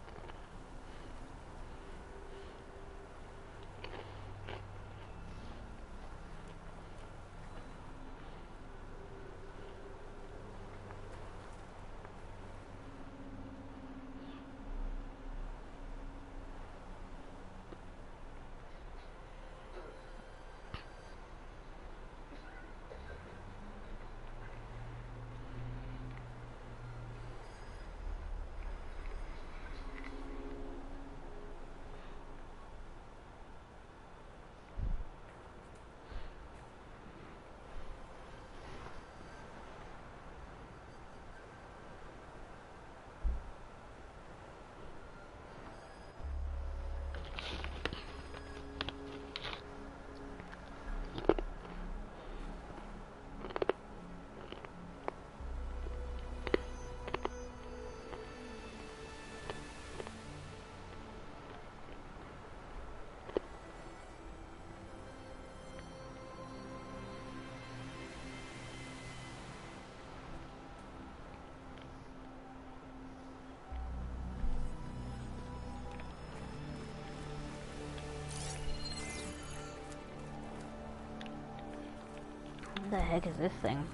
What the heck is this thing?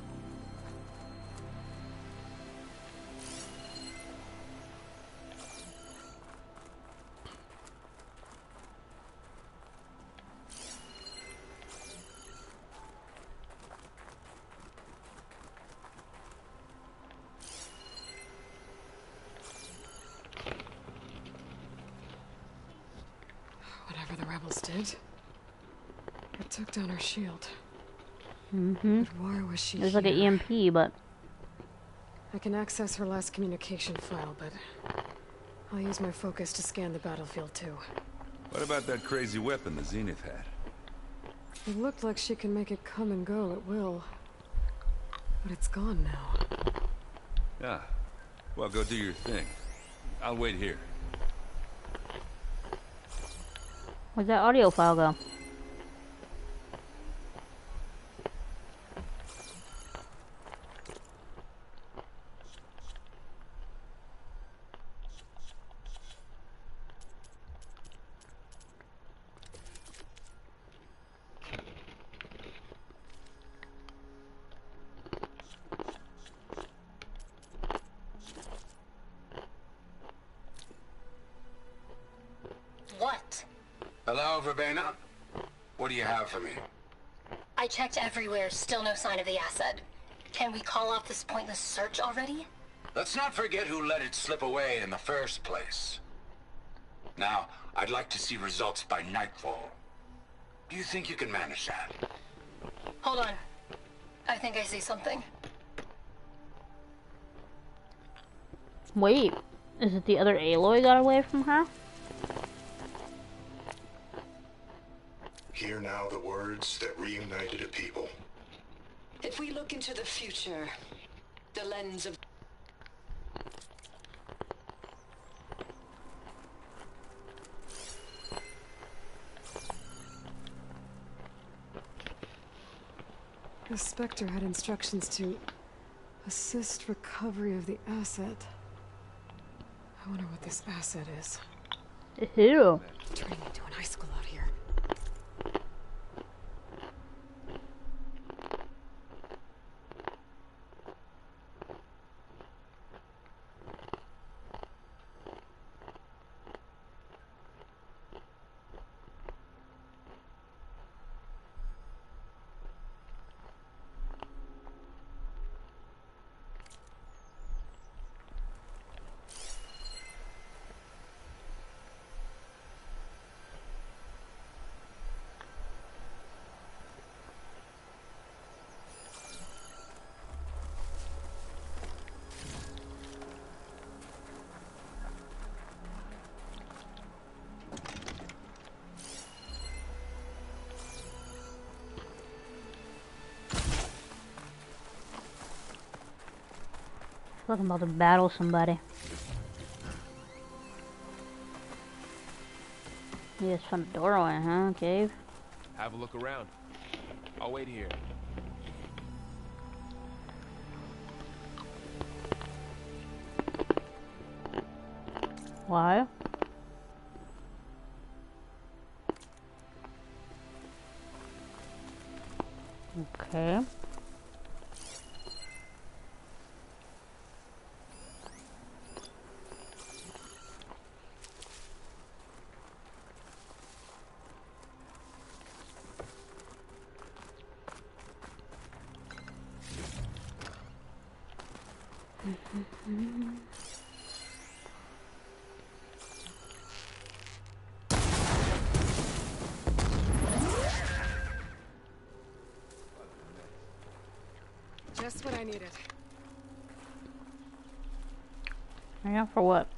Whatever the rebels did, it took down her shield. Mm-hmm. But why was she It was like an here? EMP, but... I can access her last communication file, but I'll use my focus to scan the battlefield too. What about that crazy weapon the Zenith had? It looked like she can make it come and go at will. But it's gone now. Yeah. Well, go do your thing. I'll wait here. Where'd that audio file go? What? Hello, Verbena? What do you have for me? I checked everywhere, still no sign of the asset. Can we call off this pointless search already? Let's not forget who let it slip away in the first place. Now, I'd like to see results by nightfall. Do you think you can manage that? Hold on. I think I see something. Wait, is it the other Aloy got away from her? Hear now the words that reunited a people. If we look into the future, the lens of... The Spectre had instructions to assist recovery of the asset. I wonder what this asset is. Ew. Turning into an icicle out here. Like I'm about to battle somebody. You just found a doorway, huh, cave? Have a look around. I'll wait here. Why? Okay. Just what I needed. Yeah, for what?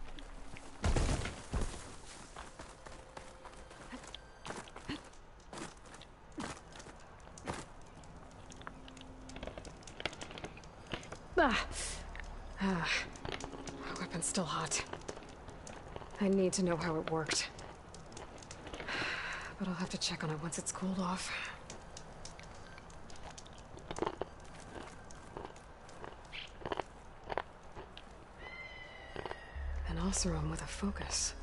My weapon's still hot. I need to know how it worked. But I'll have to check on it once it's cooled off. An Oseram with a focus.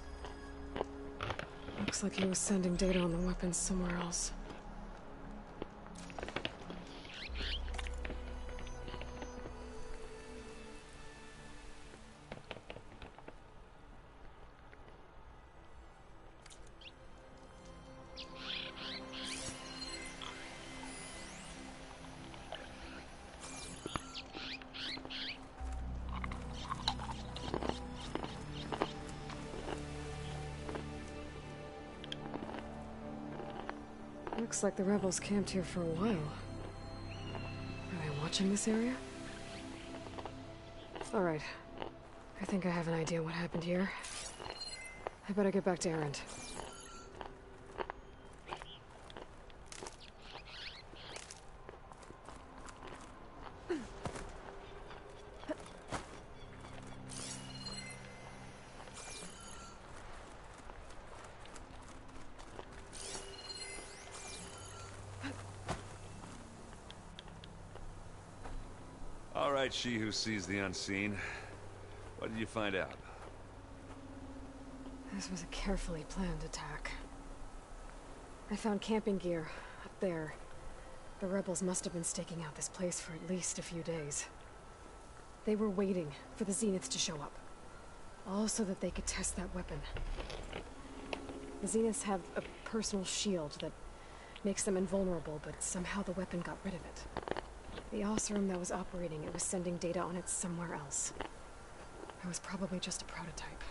Looks like he was sending data on the weapons somewhere else. Looks like the rebels camped here for a while. Are they watching this area? Alright. I think I have an idea what happened here. I better get back to Erend. All right, she who sees the unseen. What did you find out? This was a carefully planned attack. I found camping gear up there. The rebels must have been staking out this place for at least a few days. They were waiting for the Zeniths to show up. All so that they could test that weapon. The Zeniths have a personal shield that makes them invulnerable, but somehow the weapon got rid of it. The Oseram that was operating it was sending data on it somewhere else. It was probably just a prototype.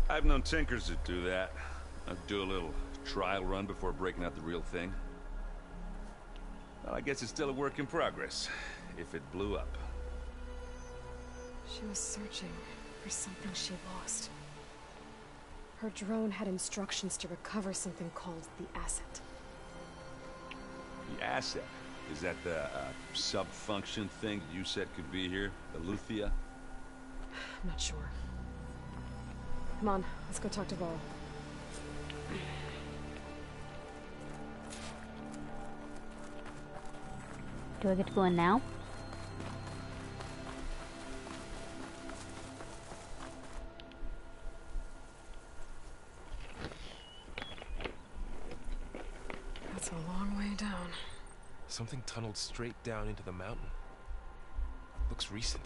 I've known tinkers that do that. I'd do a little trial run before breaking out the real thing. Well, I guess it's still a work in progress, if it blew up. She was searching for something she lost. Her drone had instructions to recover something called the asset. The asset? Is that the sub-function thing you said could be here? The Luthia? I'm not sure. Come on, let's go talk to Vol. Do I get to go in now? That's a long way down. Something tunneled straight down into the mountain. Looks recent.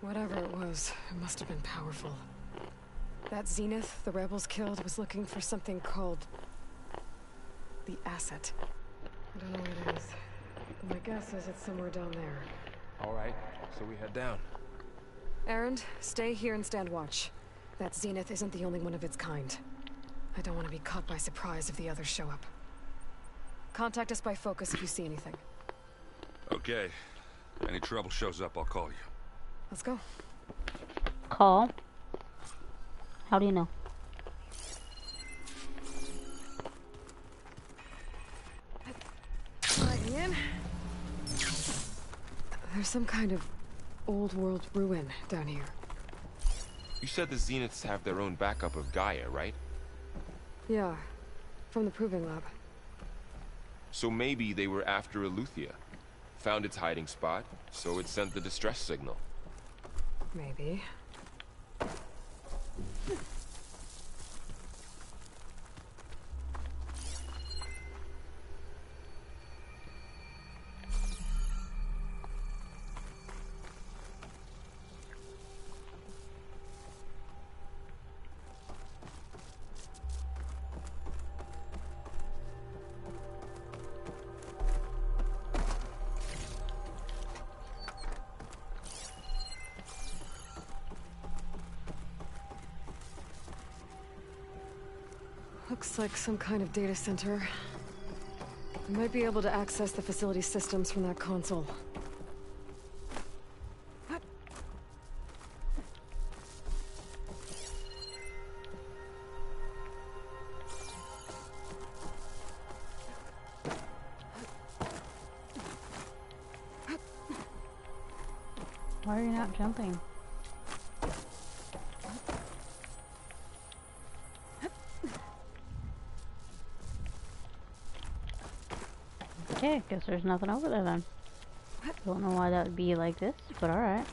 Whatever it was, it must have been powerful. That Zenith the rebels killed was looking for something called the asset. I don't know what it is. But my guess is it's somewhere down there. All right, so we head down. Erend, stay here and stand watch. That Zenith isn't the only one of its kind. I don't want to be caught by surprise if the others show up. Contact us by focus if you see anything. Okay. Any trouble shows up, I'll call you. Let's go. Call? How do you know? Sliding in. There's some kind of old world ruin down here. You said the Zeniths have their own backup of Gaia, right? Yeah, from the proving lab. So maybe they were after Eleuthia. Found its hiding spot, so it sent the distress signal. Maybe. Looks like some kind of data center. I might be able to access the facility systems from that console. Why are you not jumping? Okay, guess there's nothing over there then. Don't know why that would be like this, but alright.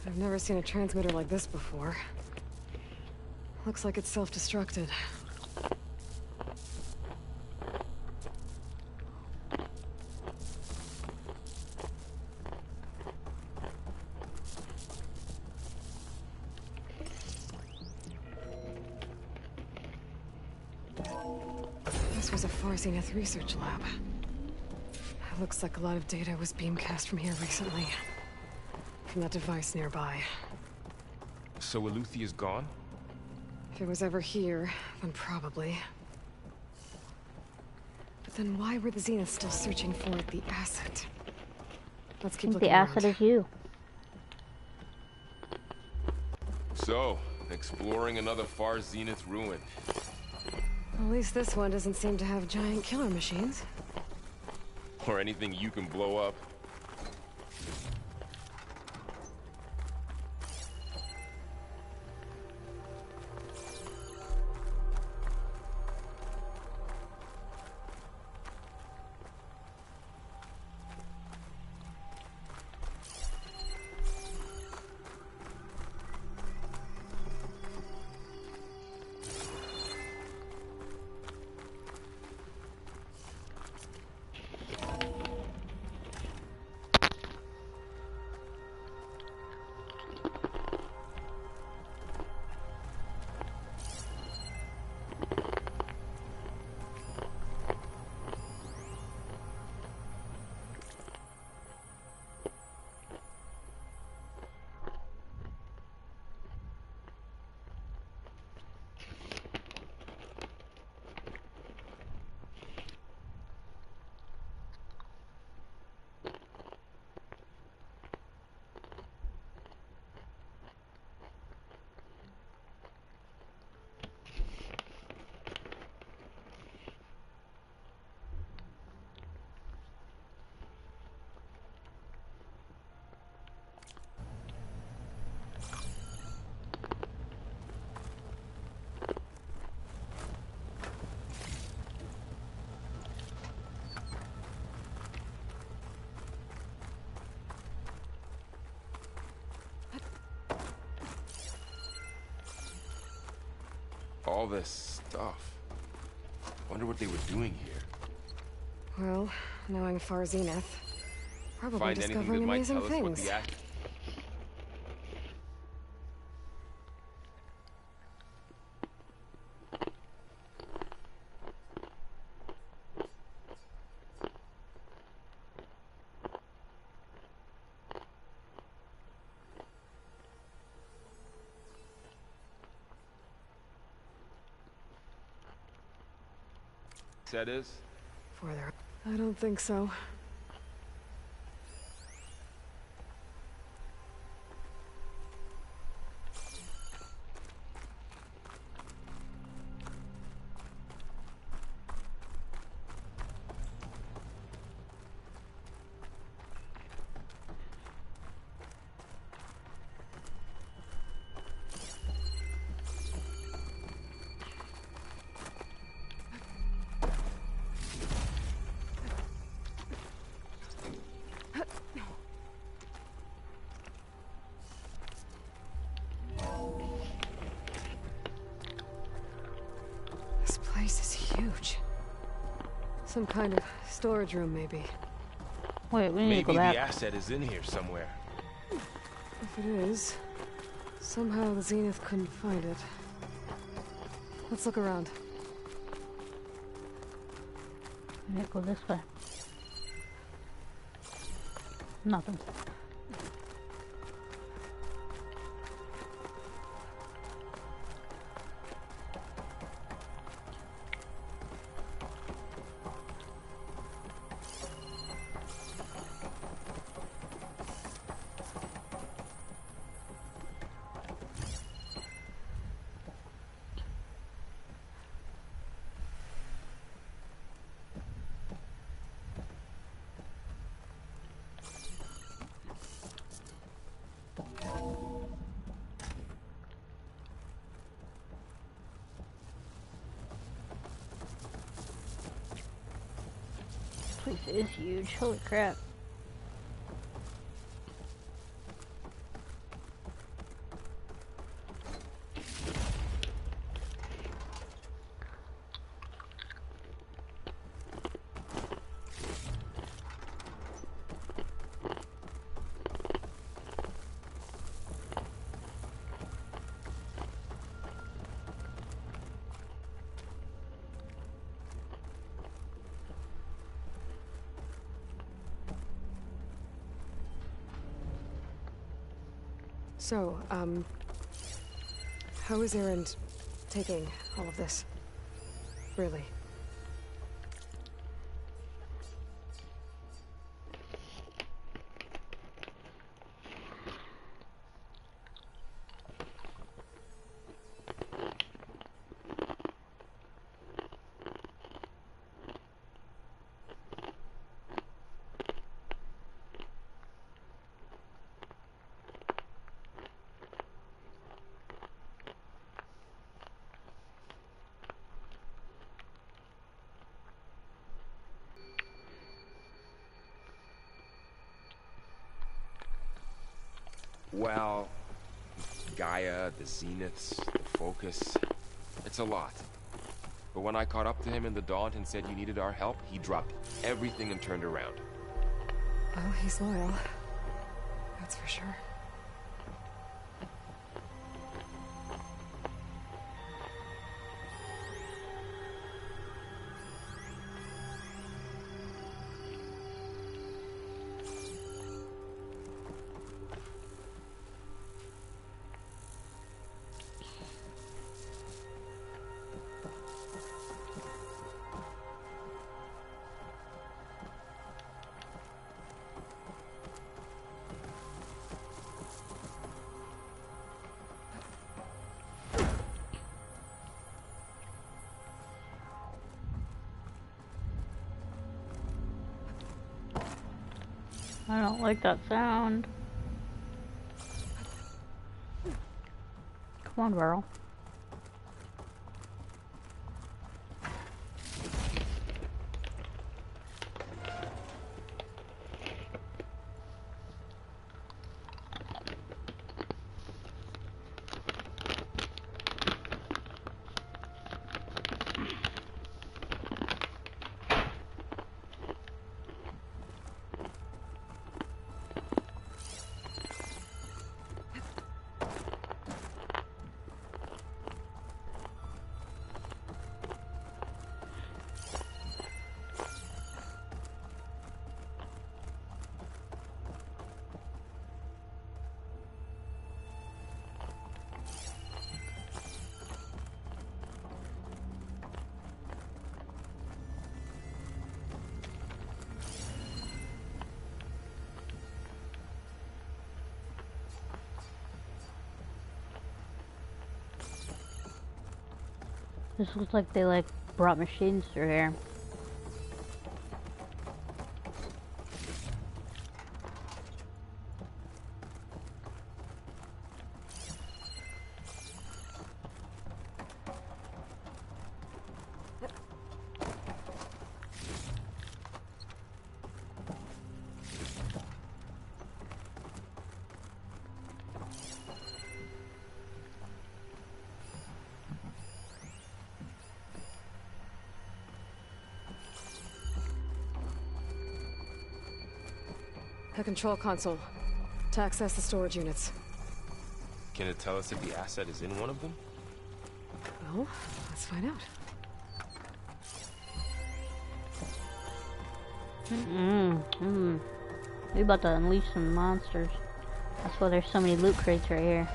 I've never seen a transmitter like this before. Looks like it's self-destructed. This was a Far Zenith research lab. It looks like a lot of data was beamcast from here recently. From that device nearby. So Eleuthia's gone? If it was ever here, then probably. But then why were the Zeniths still searching for the asset? Let's keep looking the asset around. is you. So, exploring another Far Zenith ruin. At least this one doesn't seem to have giant killer machines. Or anything you can blow up. All this stuff. Wonder what they were doing here. Well, knowing Far Zenith, probably Find anything that discovering might amazing tell us what things. the act. That is? Further. I don't think so. This place is huge. Some kind of storage room, maybe. Wait, we need Maybe to go back. the asset is in here somewhere. If it is, somehow the Zenith couldn't find it. Let's look around. We need to go this way. Nothing. This place is huge. Holy crap. So, how is Erend taking all of this? Really? Well, Gaia, the Zeniths, the Focus, it's a lot. But when I caught up to him in the Daunt and said you needed our help, he dropped everything and turned around. Oh, he's loyal. That's for sure. I don't like that sound. Come on, Burl. This looks like they like brought machines through here. A control console to access the storage units. Can it tell us if the asset is in one of them? Well, let's find out. We about to unleash some monsters. That's why there's so many loot crates right here.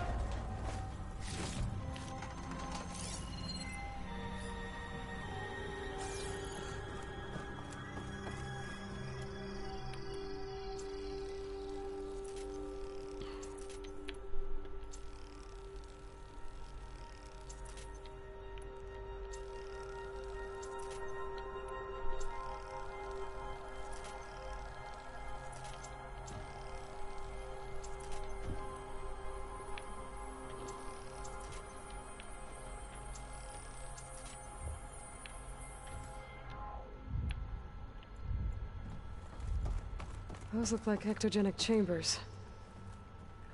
Those look like ectogenic chambers.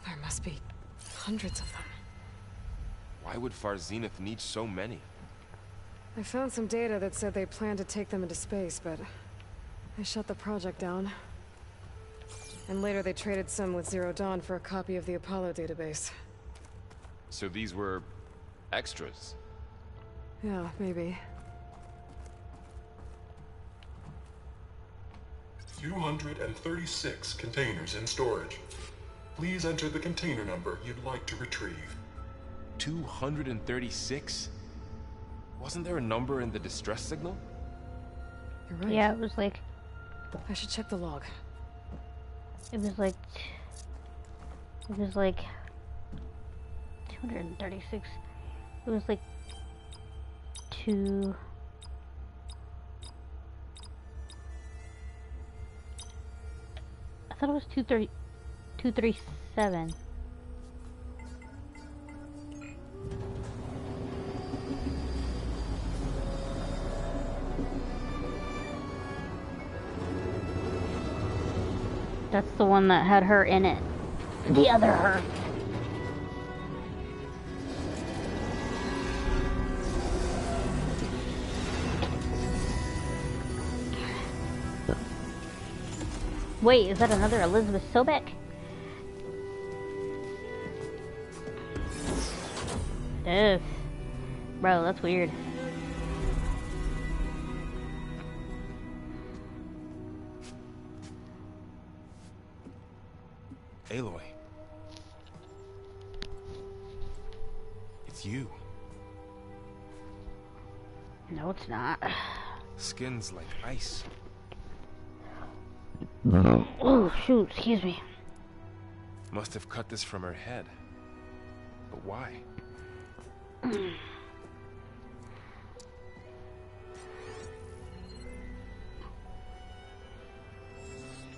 There must be hundreds of them. Why would Far Zenith need so many? I found some data that said they planned to take them into space, but they shut the project down. And later they traded some with Zero Dawn for a copy of the Apollo database. So these were extras? Yeah, maybe. 236 containers in storage. Please enter the container number you'd like to retrieve. 236? Wasn't there a number in the distress signal? You're right. Yeah, it was like... I should check the log. It was like 236. It was like 2... I thought it was 237. That's the one that had her in it. The other her. Wait, is that another Elizabeth Sobek? Ugh. Bro, that's weird. Aloy. It's you. No, it's not. Skin's like ice. Oh, shoot, excuse me. Must have cut this from her head. But why?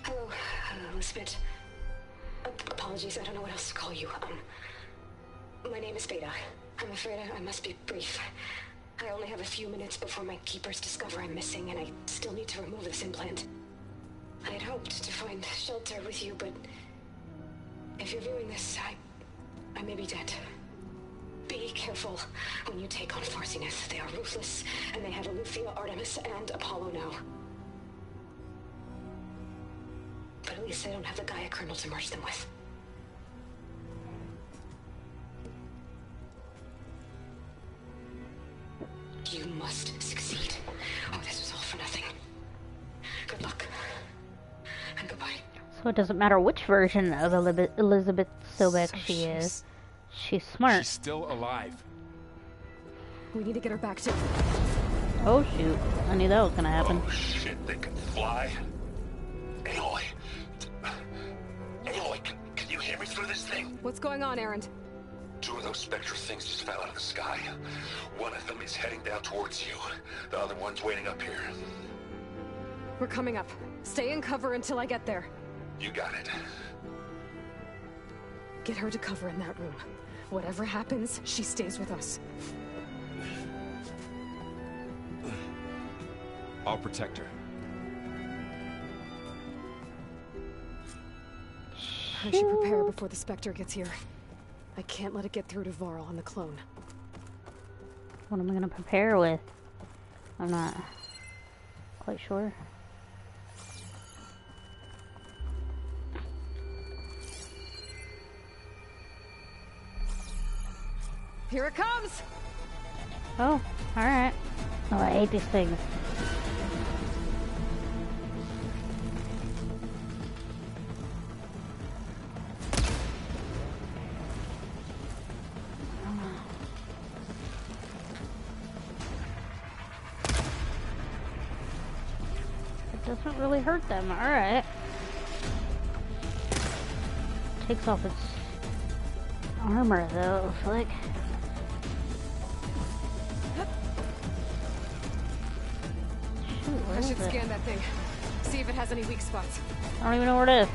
Hello, Elizabeth. Apologies, I don't know what else to call you. My name is Veda. I'm afraid I must be brief. I only have a few minutes before my keepers discover I'm missing, and I still need to remove this implant. I had hoped to find shelter with you, but if you're viewing this, I may be dead. Be careful when you take on Far Zenith. They are ruthless, and they have Eleuthia, Artemis, and Apollo now. But at least they don't have the Gaia kernel to merge them with. You must succeed, or this was all for nothing. Good luck. And goodbye. So it doesn't matter which version of Elizabeth Sobek she is. She's smart. She's still alive. We need to get her back to... Oh shoot, I knew that was gonna happen. Oh shit, they can fly? Aloy. Aloy, can you hear me through this thing? What's going on, Erend? 2 Two of those spectral things just fell out of the sky. One of them is heading down towards you. The other one's waiting up here. We're coming up. Stay in cover until I get there. You got it. Get her to cover in that room. Whatever happens, she stays with us. I'll protect her. I should prepare before the Spectre gets here. I can't let it get through to Varl on the clone. What am I gonna prepare with? I'm not quite sure. Here it comes! Oh, alright. Oh, I hate these things. It doesn't really hurt them, alright. Takes off its armor though, it's like. I should scan that thing. See if it has any weak spots. I don't even know where it is.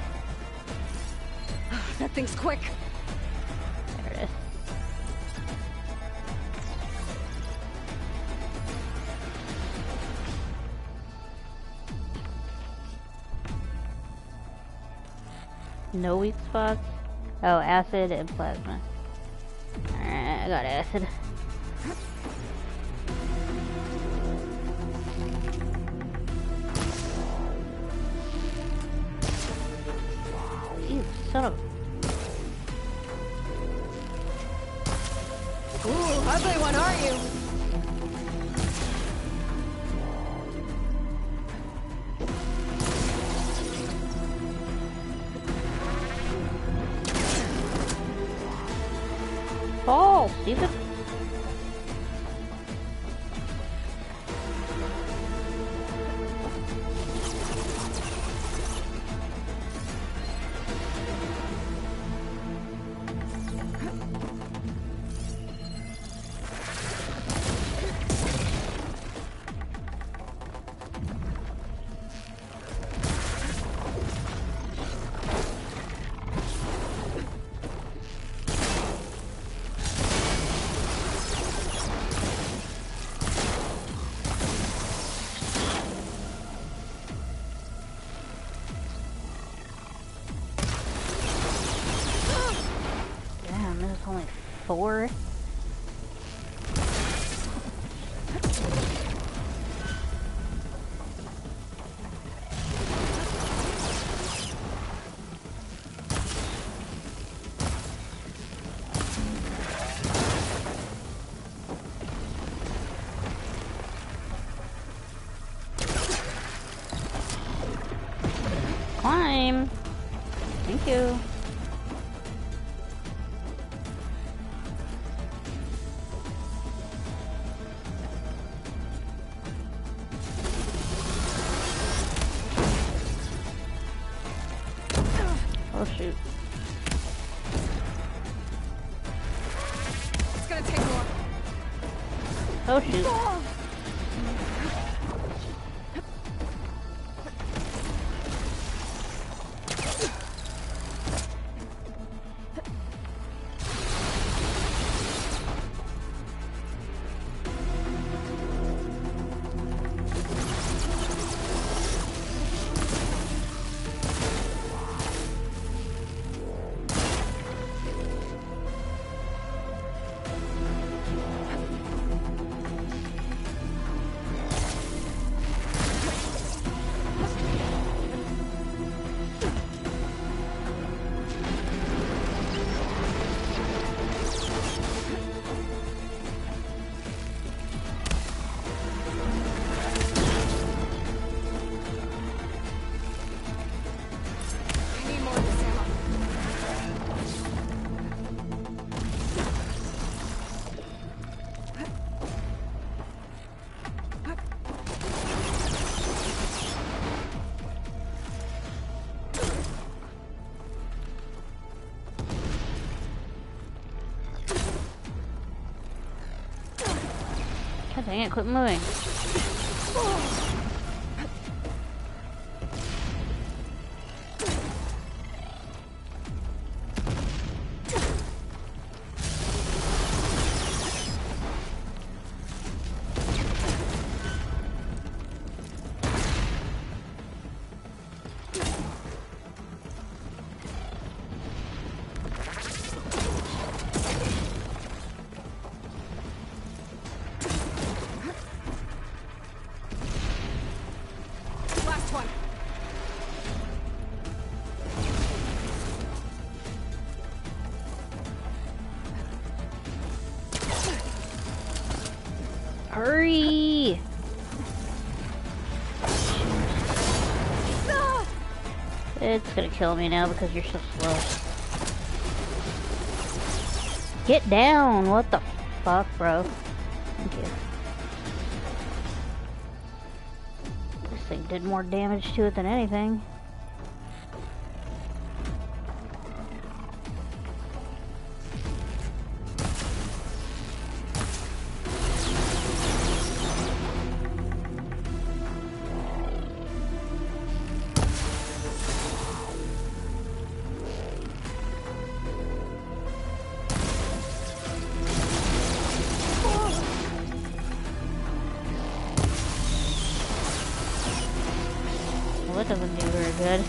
That thing's quick. There it is. No weak spots? Oh, acid and plasma. Alright, I got acid. You son of... Ooh, ugly one, are you? Fall, Steven. Damn, there's only 4. Climb. Thank you. Oh shoot. It's gonna take more. Oh shoot. Dang it, quit moving. Last one. Hurry! It's gonna kill me now because you're so slow. Get down! What the fuck, bro? Thank you. This thing did more damage to it than anything. Well, that doesn't do very good.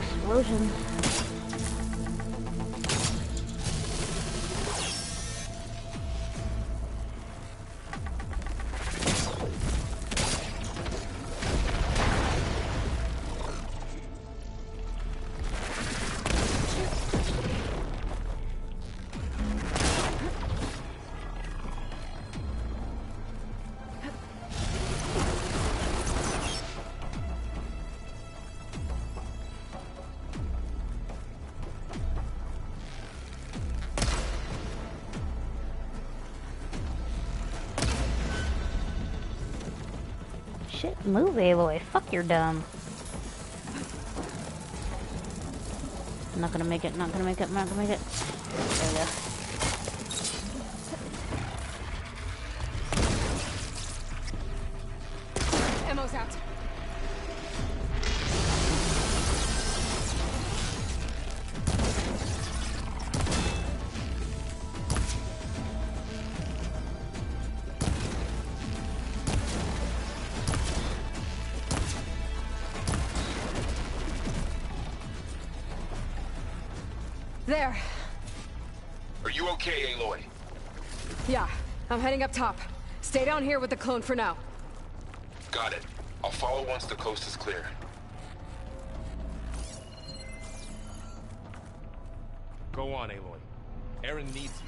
Explosion. Shit, move, Aloy. Fuck, you're dumb. Not gonna make it, not gonna make it, not gonna make it. There we go. Ammo's out. There. Are you okay, Aloy? Yeah, I'm heading up top. Stay down here with the clone for now. Got it. I'll follow once the coast is clear. Go on, Aloy. Aaron needs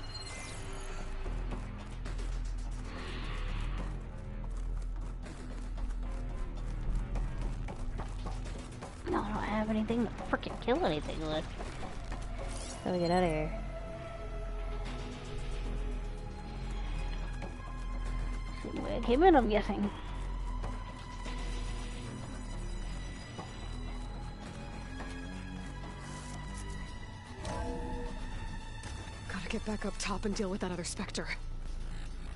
you. No, I don't have anything to frickin' kill anything with. How do we get out of here? Same way I came in, I'm guessing. Gotta get back up top and deal with that other Spectre.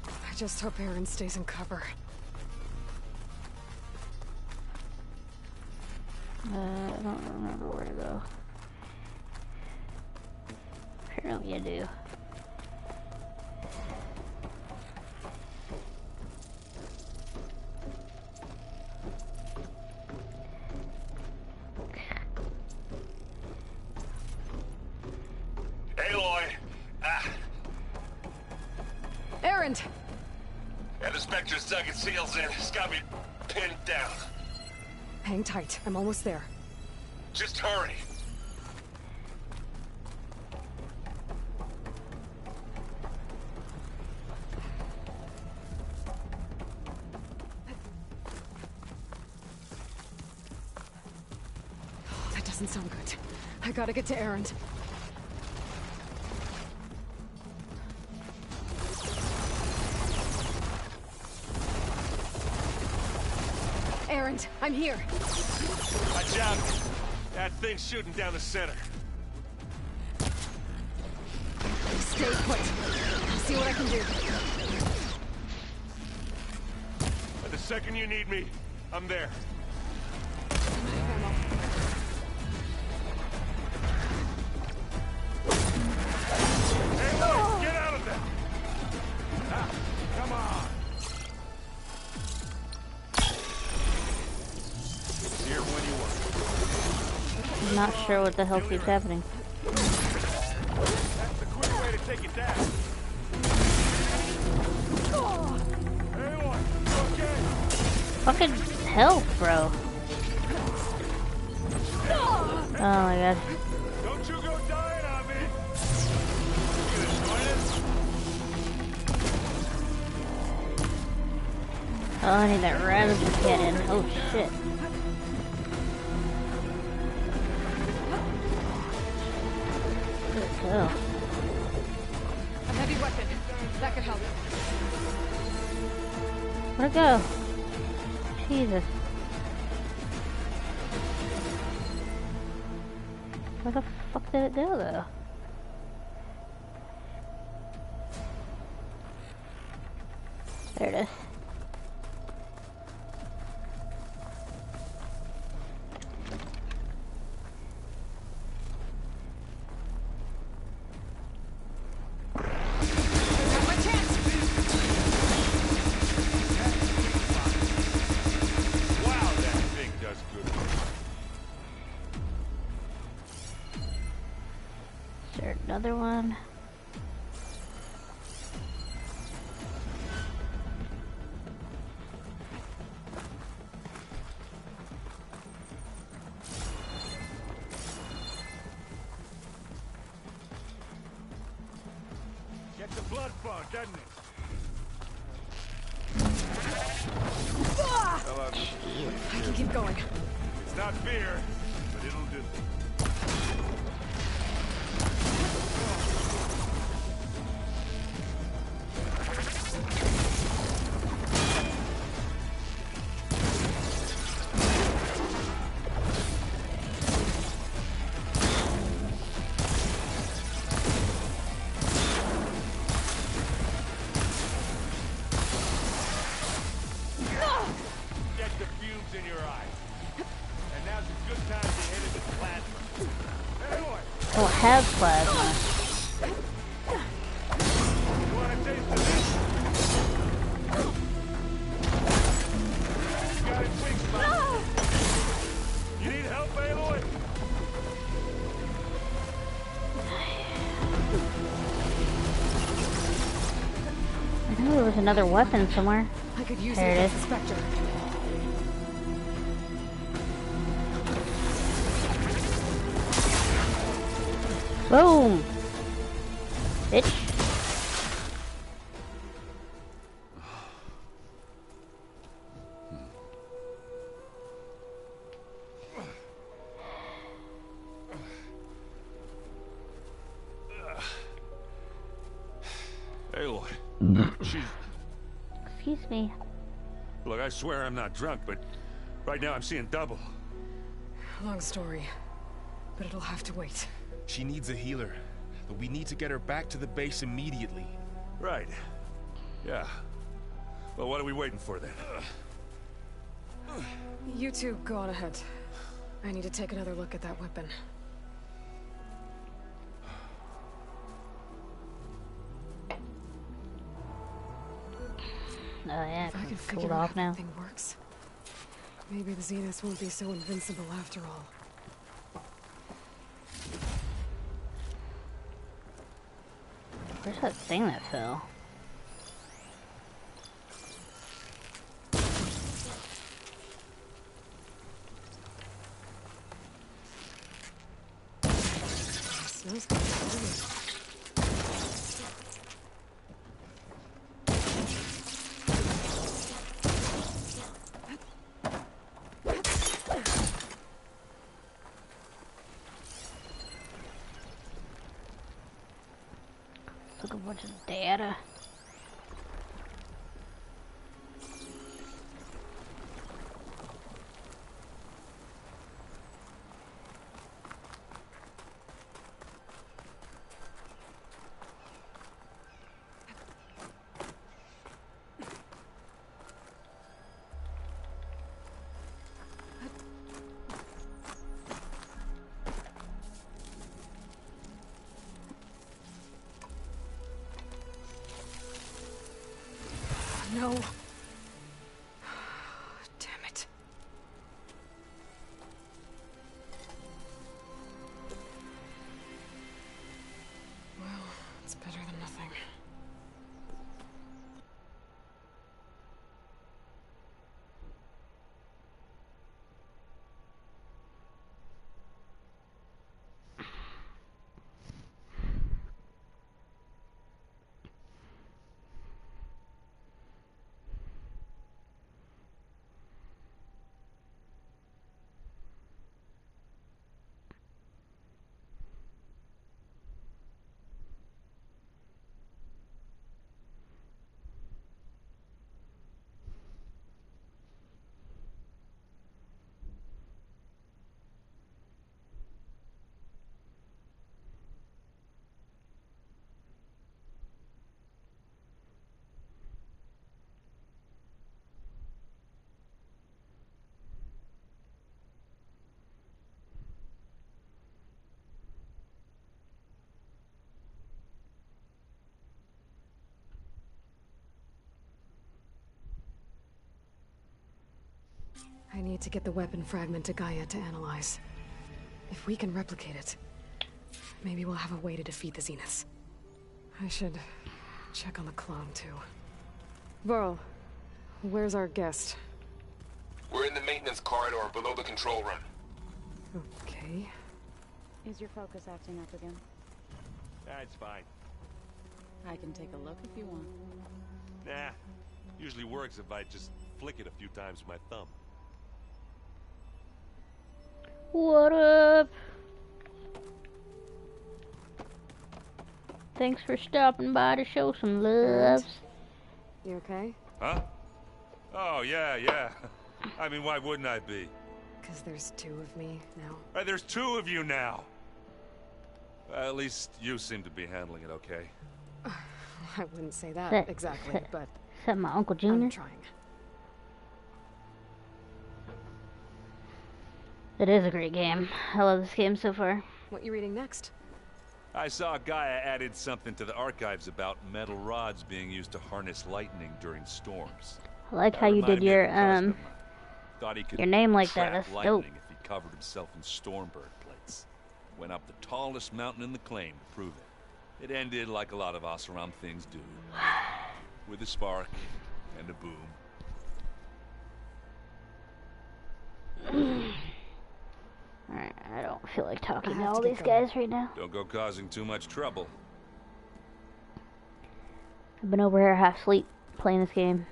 I just hope Aaron stays in cover. I don't remember where to go. Apparently I do. Aloy! Aaron! Yeah, the Spectre's dug its heels in. It's got me pinned down. Hang tight. I'm almost there. Just hurry. That doesn't sound good. I gotta get to Aaron. Errant, I'm here. Watch out! That thing's shooting down the center. Stay put. I'll see what I can do. But the second you need me, I'm there. Hey, look! Get out of there! Ah, come on! Here when you want. I'm not sure what the hell keeps happening. That's the quick way to take it down. Anyone, okay? Fucking help, bro. Oh my god. Don't you go dying on me. You gonna join us? Oh, I need that random cannon. Oh shit. Good kill. A heavy weapon. That could help. Where'd it go? Jesus. Where the fuck did it go, though? There it is. Another one. Get the blood flow, doesn't it? I can keep going. It's not fear, but it'll do. Oh, have plasma. You need help, Aloy? I knew there was another weapon somewhere. I could use there it is. The Spectre. Boom! Bitch. Aloy. She's... Excuse me. Look, I swear I'm not drunk, but right now I'm seeing double. Long story, but it'll have to wait. She needs a healer, but we need to get her back to the base immediately. Right. Yeah. Well, what are we waiting for then? You two go on ahead. I need to take another look at that weapon. Oh yeah, If I can it's figure cooled out off how now. the thing works, maybe the Zeniths won't be so invincible after all. Where's that thing that fell? Smells good. Look a bunch of data. no. Damn it. Well, it's better than nothing. I need to get the weapon fragment to Gaia to analyze. If we can replicate it, maybe we'll have a way to defeat the Zeniths. I should check on the clone, too. Varl, where's our guest? We're in the maintenance corridor below the control room. Okay. Is your focus acting up again? That's fine. I can take a look if you want. Nah. Usually works if I just flick it a few times with my thumb. What up? Thanks for stopping by to show some love. You okay? Huh? Oh, yeah. I mean, why wouldn't I be? Because there's two of me now. Right, there's two of you now. At least you seem to be handling it okay. I wouldn't say that exactly, but... Is that my Uncle Junior? I'm trying. It is a great game. I love this game so far. What you reading next? I saw Gaia added something to the archives about metal rods being used to harness lightning during storms. I like how you did your name like that. That's dope. If he covered himself in Stormbird plates. Went up the tallest mountain in the claim to prove it. It ended like a lot of Oseram things do. With a spark and a boom. Alright, I don't feel like talking to all these guys right now. Don't go causing too much trouble. I've been over here half asleep playing this game.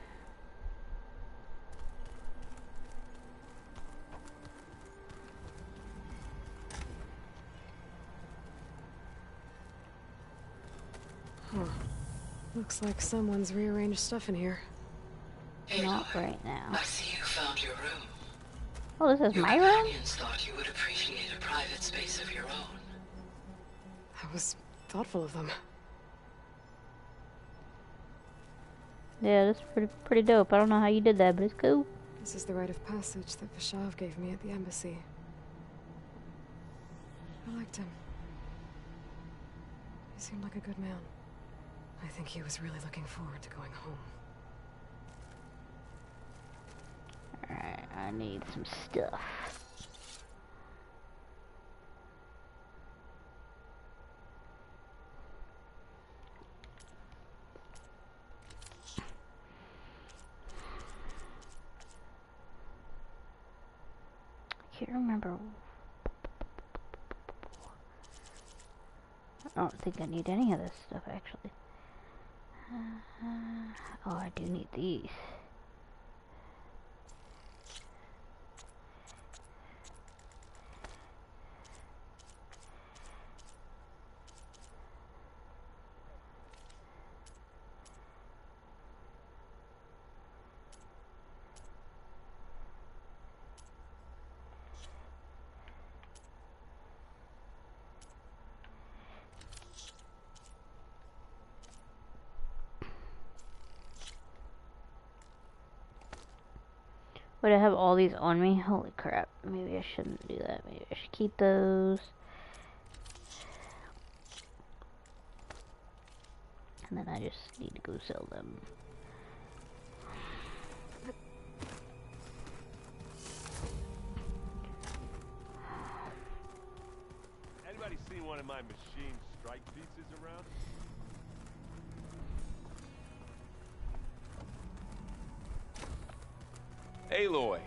Huh. Looks like someone's rearranged stuff in here. Not right now. I see you found your room. Oh, this is my room? Your companions thought you would appreciate a private space of your own. That was thoughtful of them. Yeah, that's pretty dope. I don't know how you did that, but it's cool. This is the rite of passage that Vashav gave me at the embassy. I liked him. He seemed like a good man. I think he was really looking forward to going home. Alright, I need some stuff. I can't remember. I don't think I need any of this stuff, actually. Oh, I do need these. Would I have all these on me? Holy crap. Maybe I shouldn't do that. Maybe I should keep those. And then I just need to go sell them. one of my machine strike pieces around? Aloy,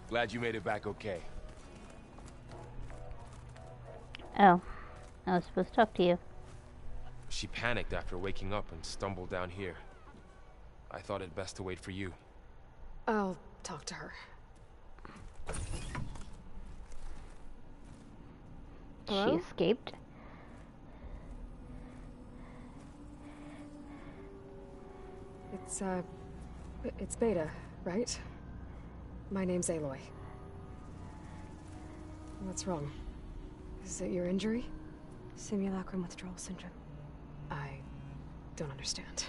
glad you made it back okay. Oh, I was supposed to talk to you. She panicked after waking up and stumbled down here. I thought it best to wait for you. I'll talk to her. She escaped. It's Beta, right? My name's Aloy. What's wrong? Is it your injury? Simulacrum withdrawal syndrome. I don't understand.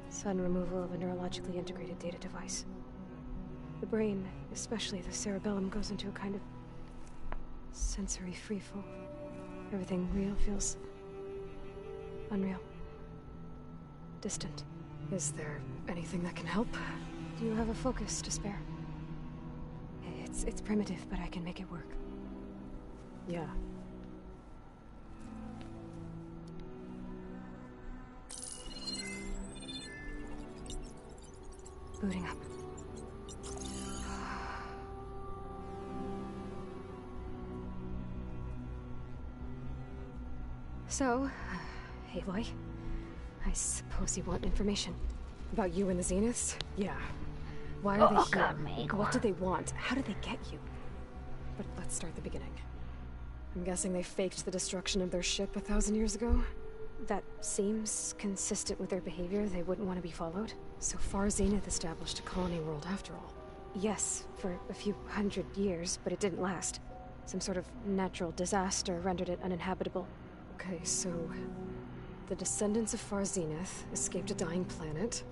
Sudden removal of a neurologically integrated data device. The brain, especially the cerebellum, goes into a kind of sensory freefall. Everything real feels unreal. Distant. Is there anything that can help? Do you have a focus to spare? It's primitive, but I can make it work. Yeah. Booting up. So, Aloy, I suppose you want information. About you and the Zeniths? Yeah. Why are they here? God, what do they want? How did they get you? But let's start the beginning. I'm guessing they faked the destruction of their ship 1,000 years ago? That seems consistent with their behavior. They wouldn't want to be followed. So far, Zenith established a colony world after all. Yes, for a few hundred years, but it didn't last. Some sort of natural disaster rendered it uninhabitable. Okay, so the descendants of Far Zenith escaped a dying planet,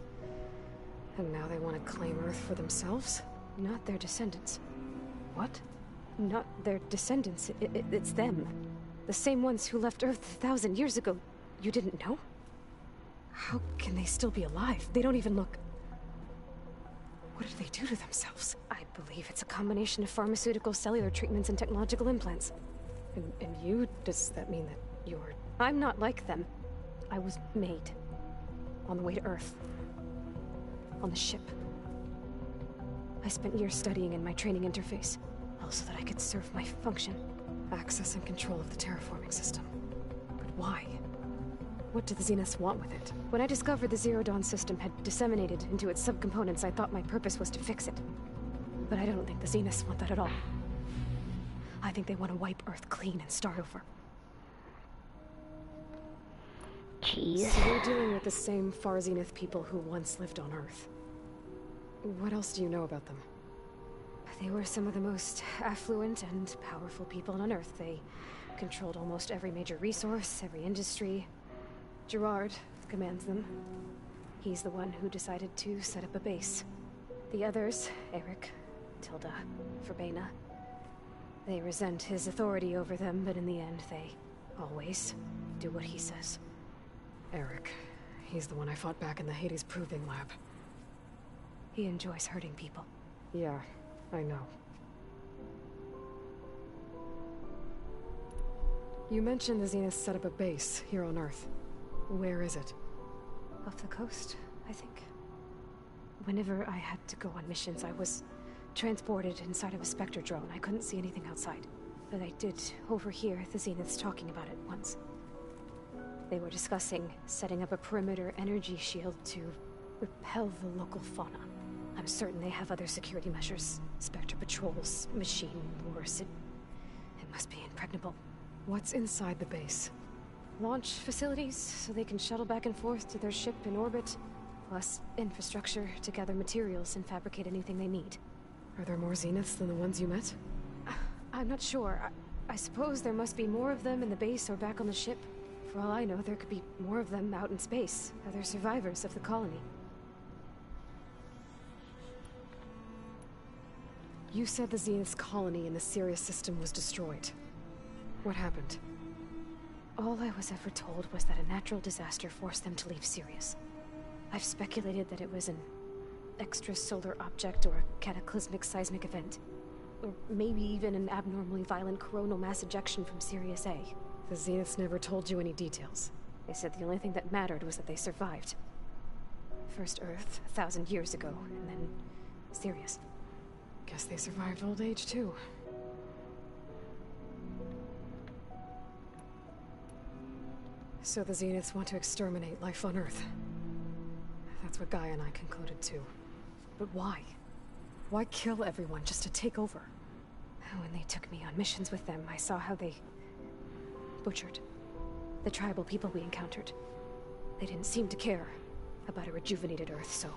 and now they want to claim Earth for themselves? Not their descendants. What? Not their descendants. It's them. The same ones who left Earth 1,000 years ago. You didn't know? How can they still be alive? They don't even look... What did they do to themselves? I believe it's a combination of pharmaceutical, cellular treatments, and technological implants. And you? Does that mean that you're... I'm not like them. I was made. On the way to Earth. On the ship. I spent years studying in my training interface, all so that I could serve my function. Access and control of the terraforming system. But why? What do the Zeniths want with it? When I discovered the Zero Dawn system had disseminated into its subcomponents, I thought my purpose was to fix it. But I don't think the Zeniths want that at all. I think they want to wipe Earth clean and start over. Jeez. So you're dealing with the same Far Zenith people who once lived on Earth. What else do you know about them? They were some of the most affluent and powerful people on Earth. They controlled almost every major resource, every industry. Gerard commands them. He's the one who decided to set up a base. The others, Eric, Tilda, Verbena, they resent his authority over them, but in the end, they always do what he says. Eric. He's the one I fought back in the Hades Proving Lab. He enjoys hurting people. Yeah, I know. You mentioned the Zeniths set up a base here on Earth. Where is it? Off the coast, I think. Whenever I had to go on missions, I was transported inside of a Spectre drone. I couldn't see anything outside. But I did overhear the Zeniths talking about it once. They were discussing setting up a perimeter energy shield to repel the local fauna. I'm certain they have other security measures. Spectre patrols, machine wars. It must be impregnable. What's inside the base? Launch facilities, so they can shuttle back and forth to their ship in orbit. Plus infrastructure to gather materials and fabricate anything they need. Are there more Zeniths than the ones you met? I'm not sure. I suppose there must be more of them in the base or back on the ship. For all I know, there could be more of them out in space. Other survivors of the colony. You said the Zenith's colony in the Sirius system was destroyed. What happened? All I was ever told was that a natural disaster forced them to leave Sirius. I've speculated that it was an extrasolar object or a cataclysmic seismic event. Or maybe even an abnormally violent coronal mass ejection from Sirius A. The Zeniths never told you any details. They said the only thing that mattered was that they survived. First Earth, 1,000 years ago, and then Sirius. Guess they survived old age, too. So the Zeniths want to exterminate life on Earth. That's what Gaia and I concluded, too. But why? Why kill everyone just to take over? When they took me on missions with them, I saw how they butchered the tribal people we encountered. They didn't seem to care about a rejuvenated Earth, so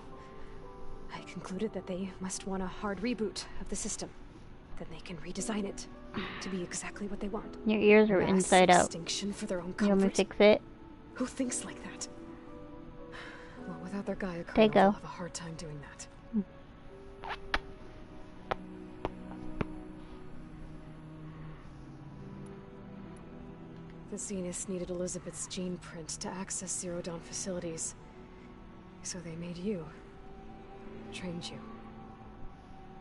I concluded that they must want a hard reboot of the system. Then they can redesign it to be exactly what they want. Your ears are Mass inside out. extinction for their own You want me to comfort? fix it? Who thinks like that? Well, without their Gaia There you kernel, go. they'll have a hard time doing that. The Zeniths needed Elizabeth's gene print to access Zero Dawn facilities. So they made you. Trained you.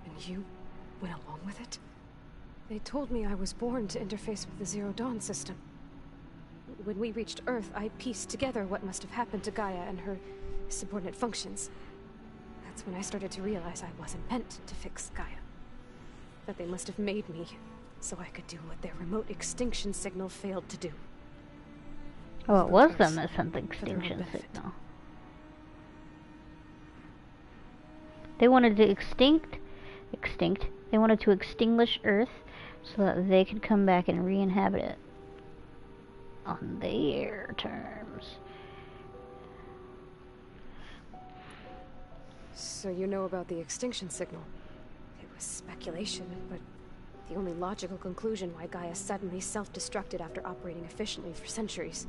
And you went along with it? They told me I was born to interface with the Zero Dawn system. When we reached Earth, I pieced together what must have happened to Gaia and her subordinate functions. That's when I started to realize I wasn't meant to fix Gaia. That they must have made me so I could do what their remote extinction signal failed to do. Oh, it was them that sent the extinction signal. They wanted to they wanted to extinguish Earth so that they could come back and re-inhabit it on their terms. So you know about the extinction signal? It was speculation, but the only logical conclusion why Gaia suddenly self-destructed after operating efficiently for centuries.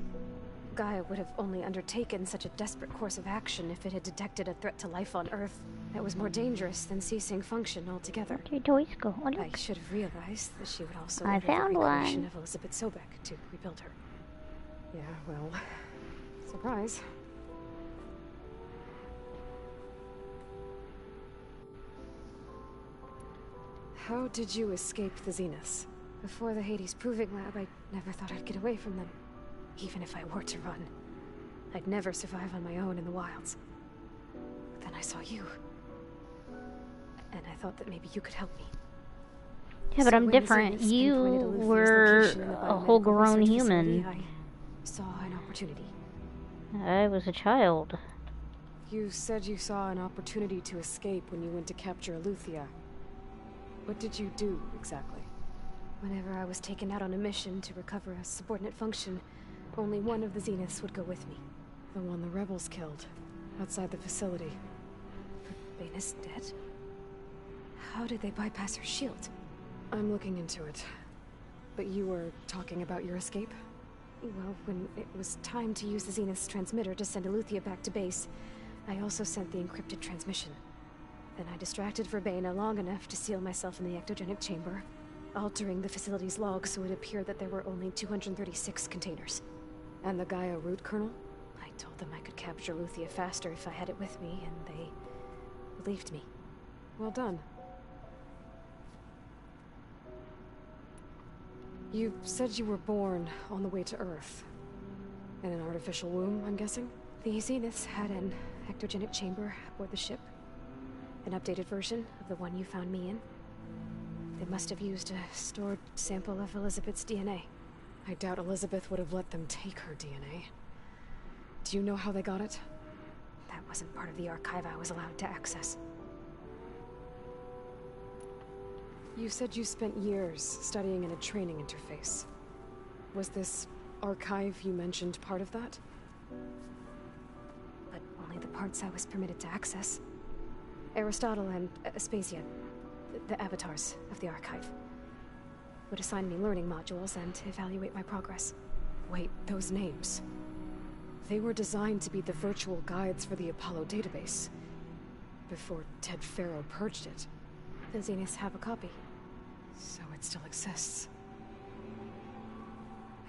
Gaia would have only undertaken such a desperate course of action if it had detected a threat to life on Earth that was more dangerous than ceasing function altogether. Where'd your toys go? Oh, I should have realized that she would also I order found the recreation one. of Elizabeth Sobek to rebuild her. Yeah, well, surprise. How did you escape the Zeniths? Before the Hades Proving Lab, I never thought I'd get away from them. Even if I were to run. I'd never survive on my own in the wilds. But then I saw you. And I thought that maybe you could help me. Yeah, but So I'm when the different. Zeniths You pinpointed Olivia's were location in the a biomedical whole grown research human. facility, I saw an opportunity. I was a child. You said you saw an opportunity to escape when you went to capture Eleuthia. What did you do, exactly? Whenever I was taken out on a mission to recover a subordinate function, only one of the Zeniths would go with me. The one the rebels killed, outside the facility. Venus dead? How did they bypass her shield? I'm looking into it. But you were talking about your escape? Well, when it was time to use the Zenith's transmitter to send Eleuthia back to base, I also sent the encrypted transmission. Then I distracted Verbena long enough to seal myself in the ectogenic chamber, altering the facility's log so it appeared that there were only 236 containers. And the Gaia root kernel? I told them I could capture Eleuthia faster if I had it with me, and they believed me. Well done. You said you were born on the way to Earth. In an artificial womb, I'm guessing? The Zeniths had an ectogenic chamber aboard the ship. An updated version of the one you found me in. They must have used a stored sample of Elizabeth's DNA. I doubt Elizabeth would have let them take her DNA. Do you know how they got it? That wasn't part of the archive I was allowed to access. You said you spent years studying in a training interface. Was this archive you mentioned part of that? But only the parts I was permitted to access. Aristotle and Aspasia, the avatars of the archive, would assign me learning modules and evaluate my progress. Wait, those names. They were designed to be the virtual guides for the Apollo database. Before Ted Faro purged it. The Zeniths have a copy. So it still exists.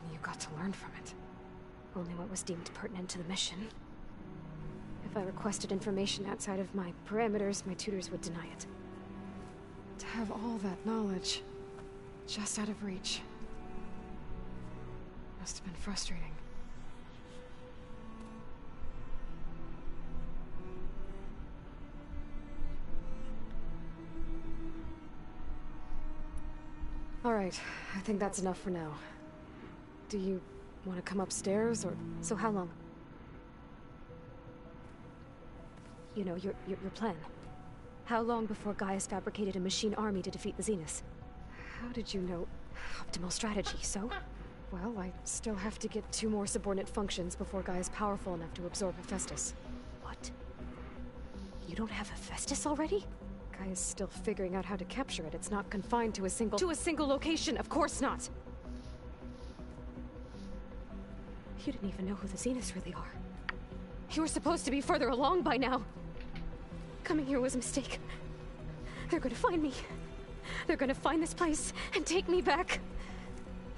And you got to learn from it. Only what was deemed pertinent to the mission. If I requested information outside of my parameters, my tutors would deny it. To have all that knowledge, just out of reach. Must have been frustrating. All right, I think that's enough for now. Do you want to come upstairs, or... So how long? You know, your plan. How long before Gaius fabricated a machine army to defeat the Zeniths? How did you know? Optimal strategy, so? Well, I still have to get 2 more subordinate functions before Gaia's powerful enough to absorb Hephaestus. What? You don't have Hephaestus already? Gaia's still figuring out how to capture it. It's not confined to a single... To a single location, of course not! You didn't even know who the Zeniths really are. You were supposed to be further along by now. Coming here was a mistake. They're gonna find me. They're gonna find this place and take me back.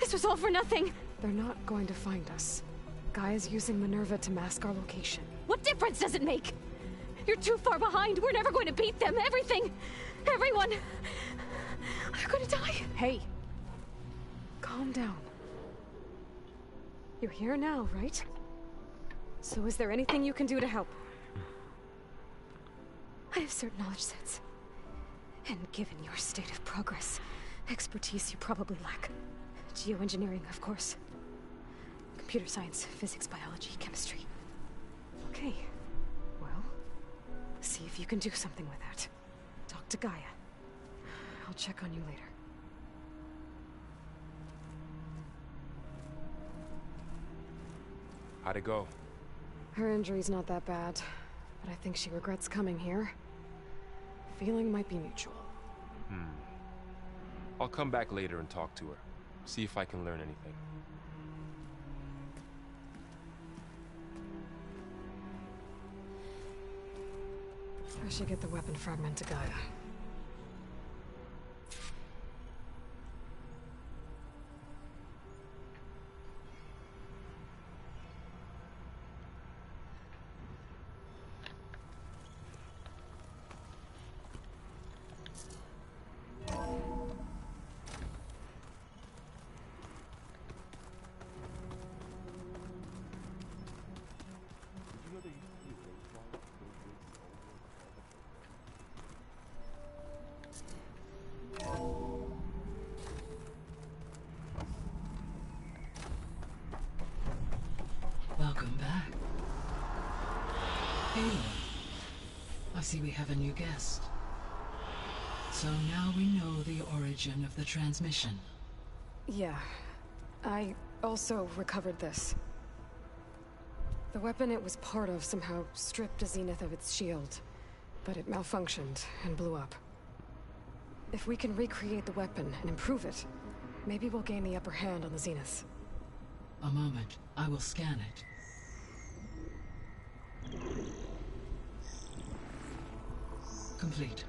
This was all for nothing. They're not going to find us. Gaia's using Minerva to mask our location. What difference does it make? You're too far behind. We're never going to beat them. Everything. Everyone. They're gonna die. Hey. Calm down. You're here now, right? So is there anything you can do to help? I have certain knowledge sets. And given your state of progress, expertise you probably lack. Geoengineering, of course. Computer science, physics, biology, chemistry. Okay. Well, see if you can do something with that. Talk to Gaia. I'll check on you later. How'd it go? Her injury's not that bad, but I think she regrets coming here. Feeling might be mutual. I'll come back later and talk to her. See if I can learn anything. I should get the weapon fragment to Gaia. Welcome back. Aloy, I see we have a new guest. So now we know the origin of the transmission. Yeah. I also recovered this. The weapon it was part of somehow stripped a Zenith of its shield, but it malfunctioned and blew up. If we can recreate the weapon and improve it, maybe we'll gain the upper hand on the Zeniths. A moment. I will scan it. Complete.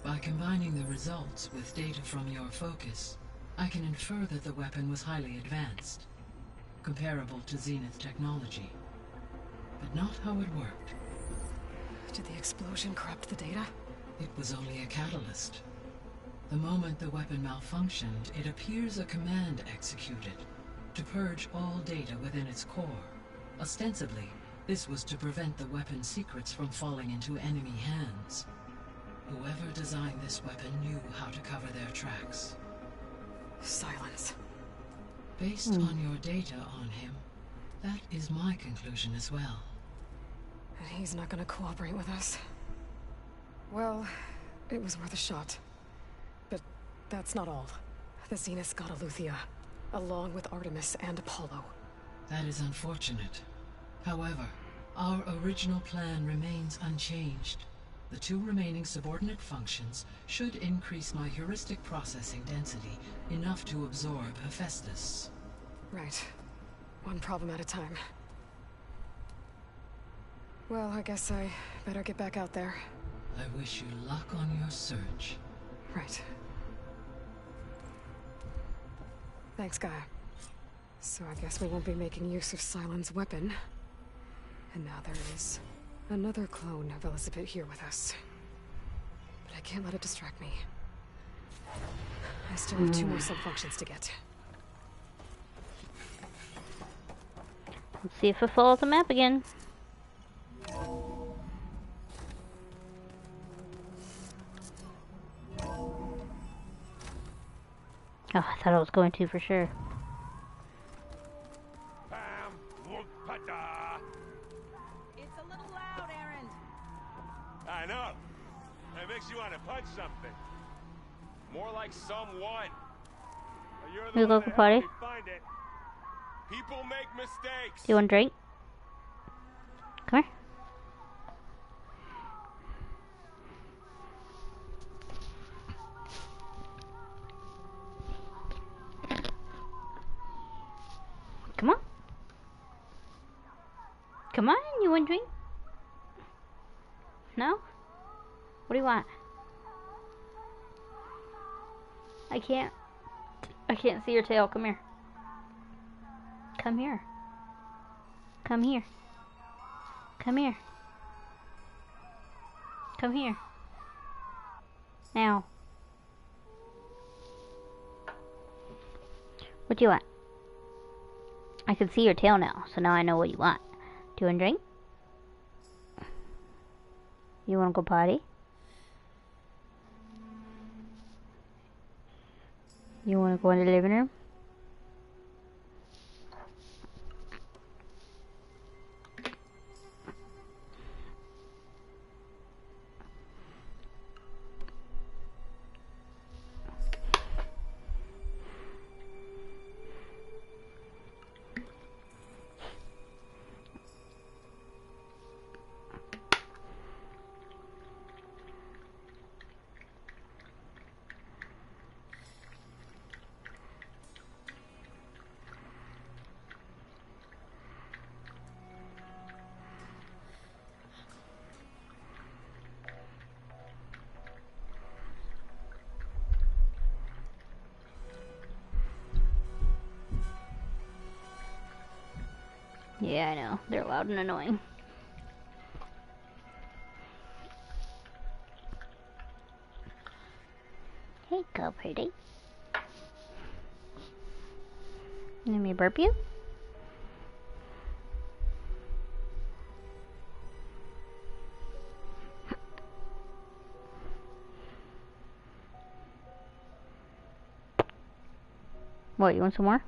By combining the results with data from your focus, I can infer that the weapon was highly advanced, comparable to Zenith technology, but not how it worked. Did the explosion corrupt the data? It was only a catalyst. The moment the weapon malfunctioned, it appears a command executed to purge all data within its core. Ostensibly, this was to prevent the weapon's secrets from falling into enemy hands. Whoever designed this weapon knew how to cover their tracks. Silence. Based on your data on him, that is my conclusion as well. And he's not gonna cooperate with us. Well, it was worth a shot. But that's not all. The Zeniths got Eleuthia, along with Artemis and Apollo. That is unfortunate. However, our original plan remains unchanged. The 2 remaining subordinate functions should increase my heuristic processing density enough to absorb Hephaestus. Right. One problem at a time. Well, I guess I better get back out there. I wish you luck on your search. Right. Thanks, Gaia. So I guess we won't be making use of Cylon's weapon. And now there is another clone of Elizabeth here with us. But I can't let it distract me. I still have 2 more sub-functions to get. Let's see if it follows the map again. Oh, I thought I was going to for sure. It's a little loud, Aaron. I know. It makes you want to punch something. More like someone. You're We go party. Find it. People make mistakes. Do you want a drink? Come here. Come on. Come on, you want a drink? No? What do you want? I can't see your tail. Come here. Come here. Come here. Come here. Come here. Now. What do you want? I can see your tail now, so now I know what you want. Do you want a drink? You want to go potty? You want to go in the living room? Yeah, I know. They're loud and annoying. Hey, go pretty. Let me burp you. What, you want some more?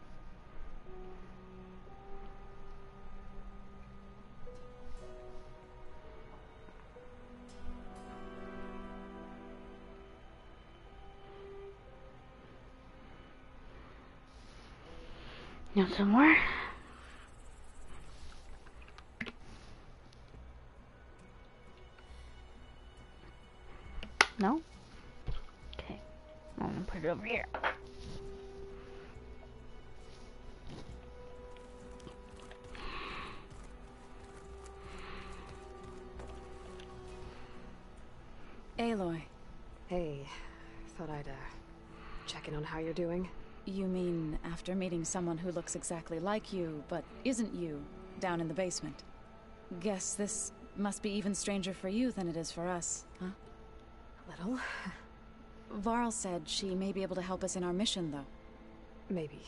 You want some more? No? Okay. I'm gonna put it over here. Aloy. Hey, thought I'd check in on how you're doing. You mean after meeting someone who looks exactly like you, but isn't you, down in the basement? Guess this must be even stranger for you than it is for us, huh? A little. Varl said she may be able to help us in our mission, though. Maybe.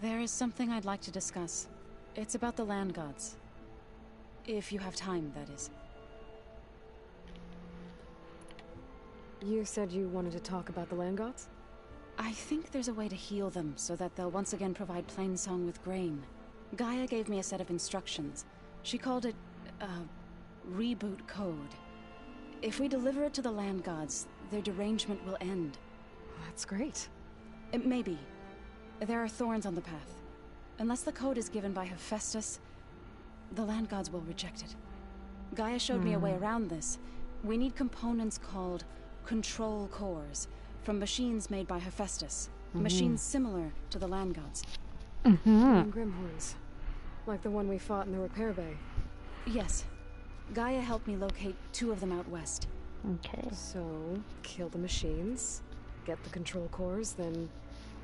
There is something I'd like to discuss. It's about the land gods. If you have time, that is. You said you wanted to talk about the land gods? I think there's a way to heal them so that they'll once again provide Plainsong with grain. Gaia gave me a set of instructions. She called it reboot code. If we deliver it to the land gods, their derangement will end. That's great. Maybe. There are thorns on the path. Unless the code is given by Hephaestus, the land gods will reject it. Gaia showed me a way around this. We need components called control cores from machines made by Hephaestus. Machines similar to the land gods. And Grimhorns. Like the one we fought in the repair bay. Yes. Gaia helped me locate 2 of them out west. Okay. So, kill the machines, get the control cores, then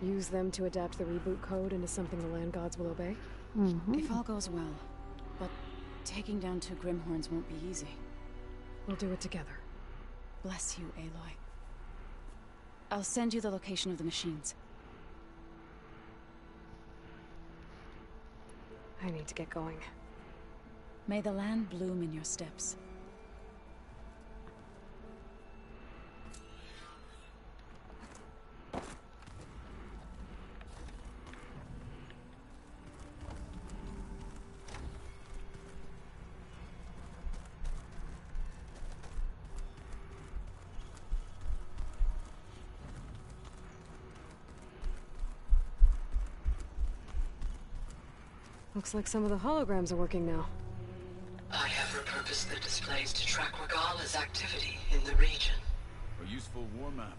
use them to adapt the reboot code into something the land gods will obey? If all goes well. But taking down 2 Grimhorns won't be easy. We'll do it together. Bless you, Aloy. I'll send you the location of the machines. I need to get going. May the land bloom in your steps. Looks like some of the holograms are working now. I have repurposed the displays to track Regala's activity in the region. A useful war map.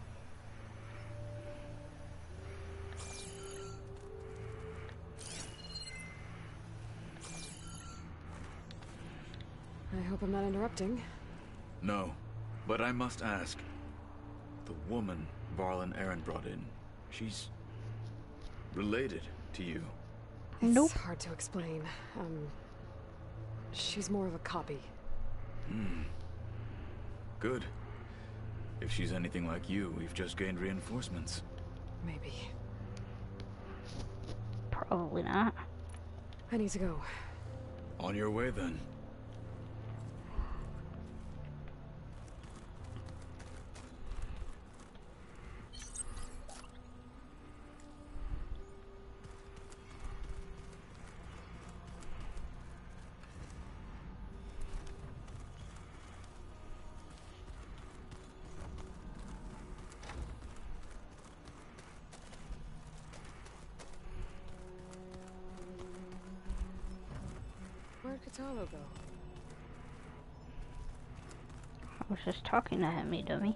I hope I'm not interrupting. No, but I must ask. The woman Varl and Aaron brought in, she's related to you. It's hard to explain. She's more of a copy. Good. If she's anything like you, we've just gained reinforcements. Maybe. Probably not. I need to go. On your way, then. Where'd Katalo go? I was just talking to him, you dummy.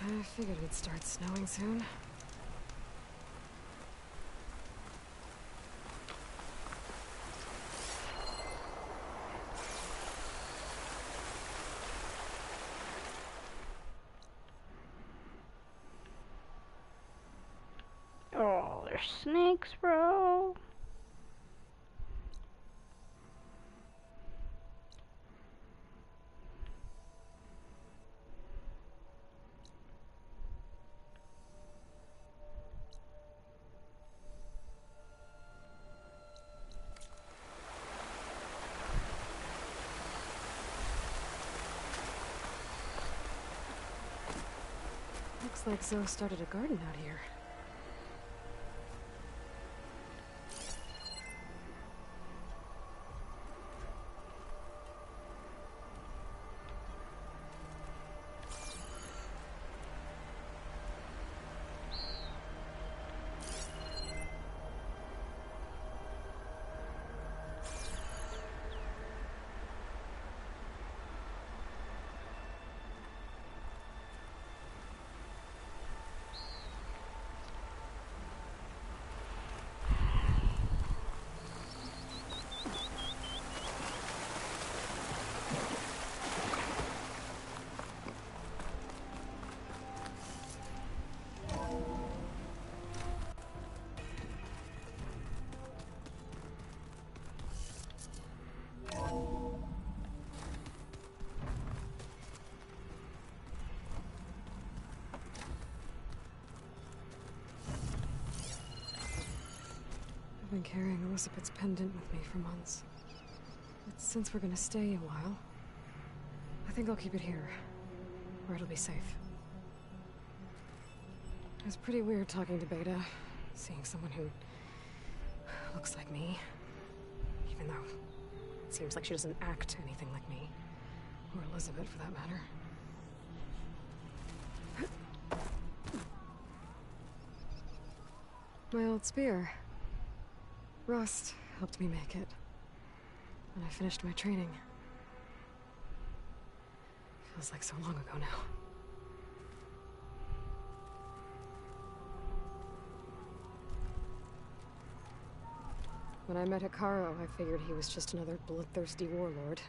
I figured it'd start snowing soon. Oh, there's snakes, bro. Looks like Zoe started a garden out here. been carrying Elizabeth's pendant with me for months. But since we're gonna stay a while, I think I'll keep it here, where it'll be safe. It was pretty weird talking to Beta, seeing someone who looks like me, even though it seems like she doesn't act anything like me, or Elizabeth for that matter. My old spear. Rust helped me make it when I finished my training. Feels like so long ago now. When I met Hikaru, I figured he was just another bloodthirsty warlord.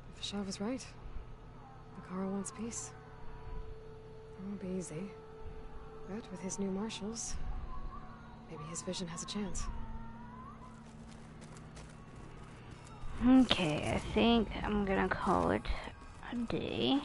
But Fashaw was right. Hikaru wants peace. It won't be easy. But with his new marshals, maybe his vision has a chance. Okay, I think I'm gonna call it a day.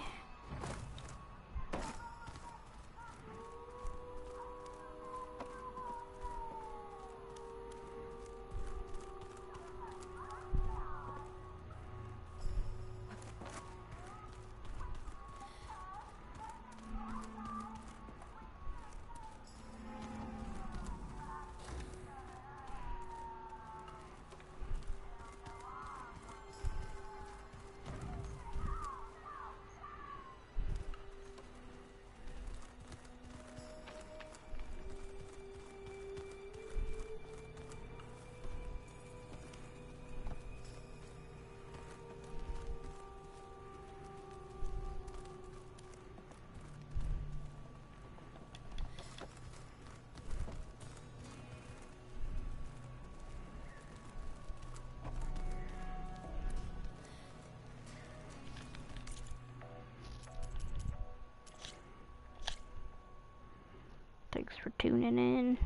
Thanks for tuning in.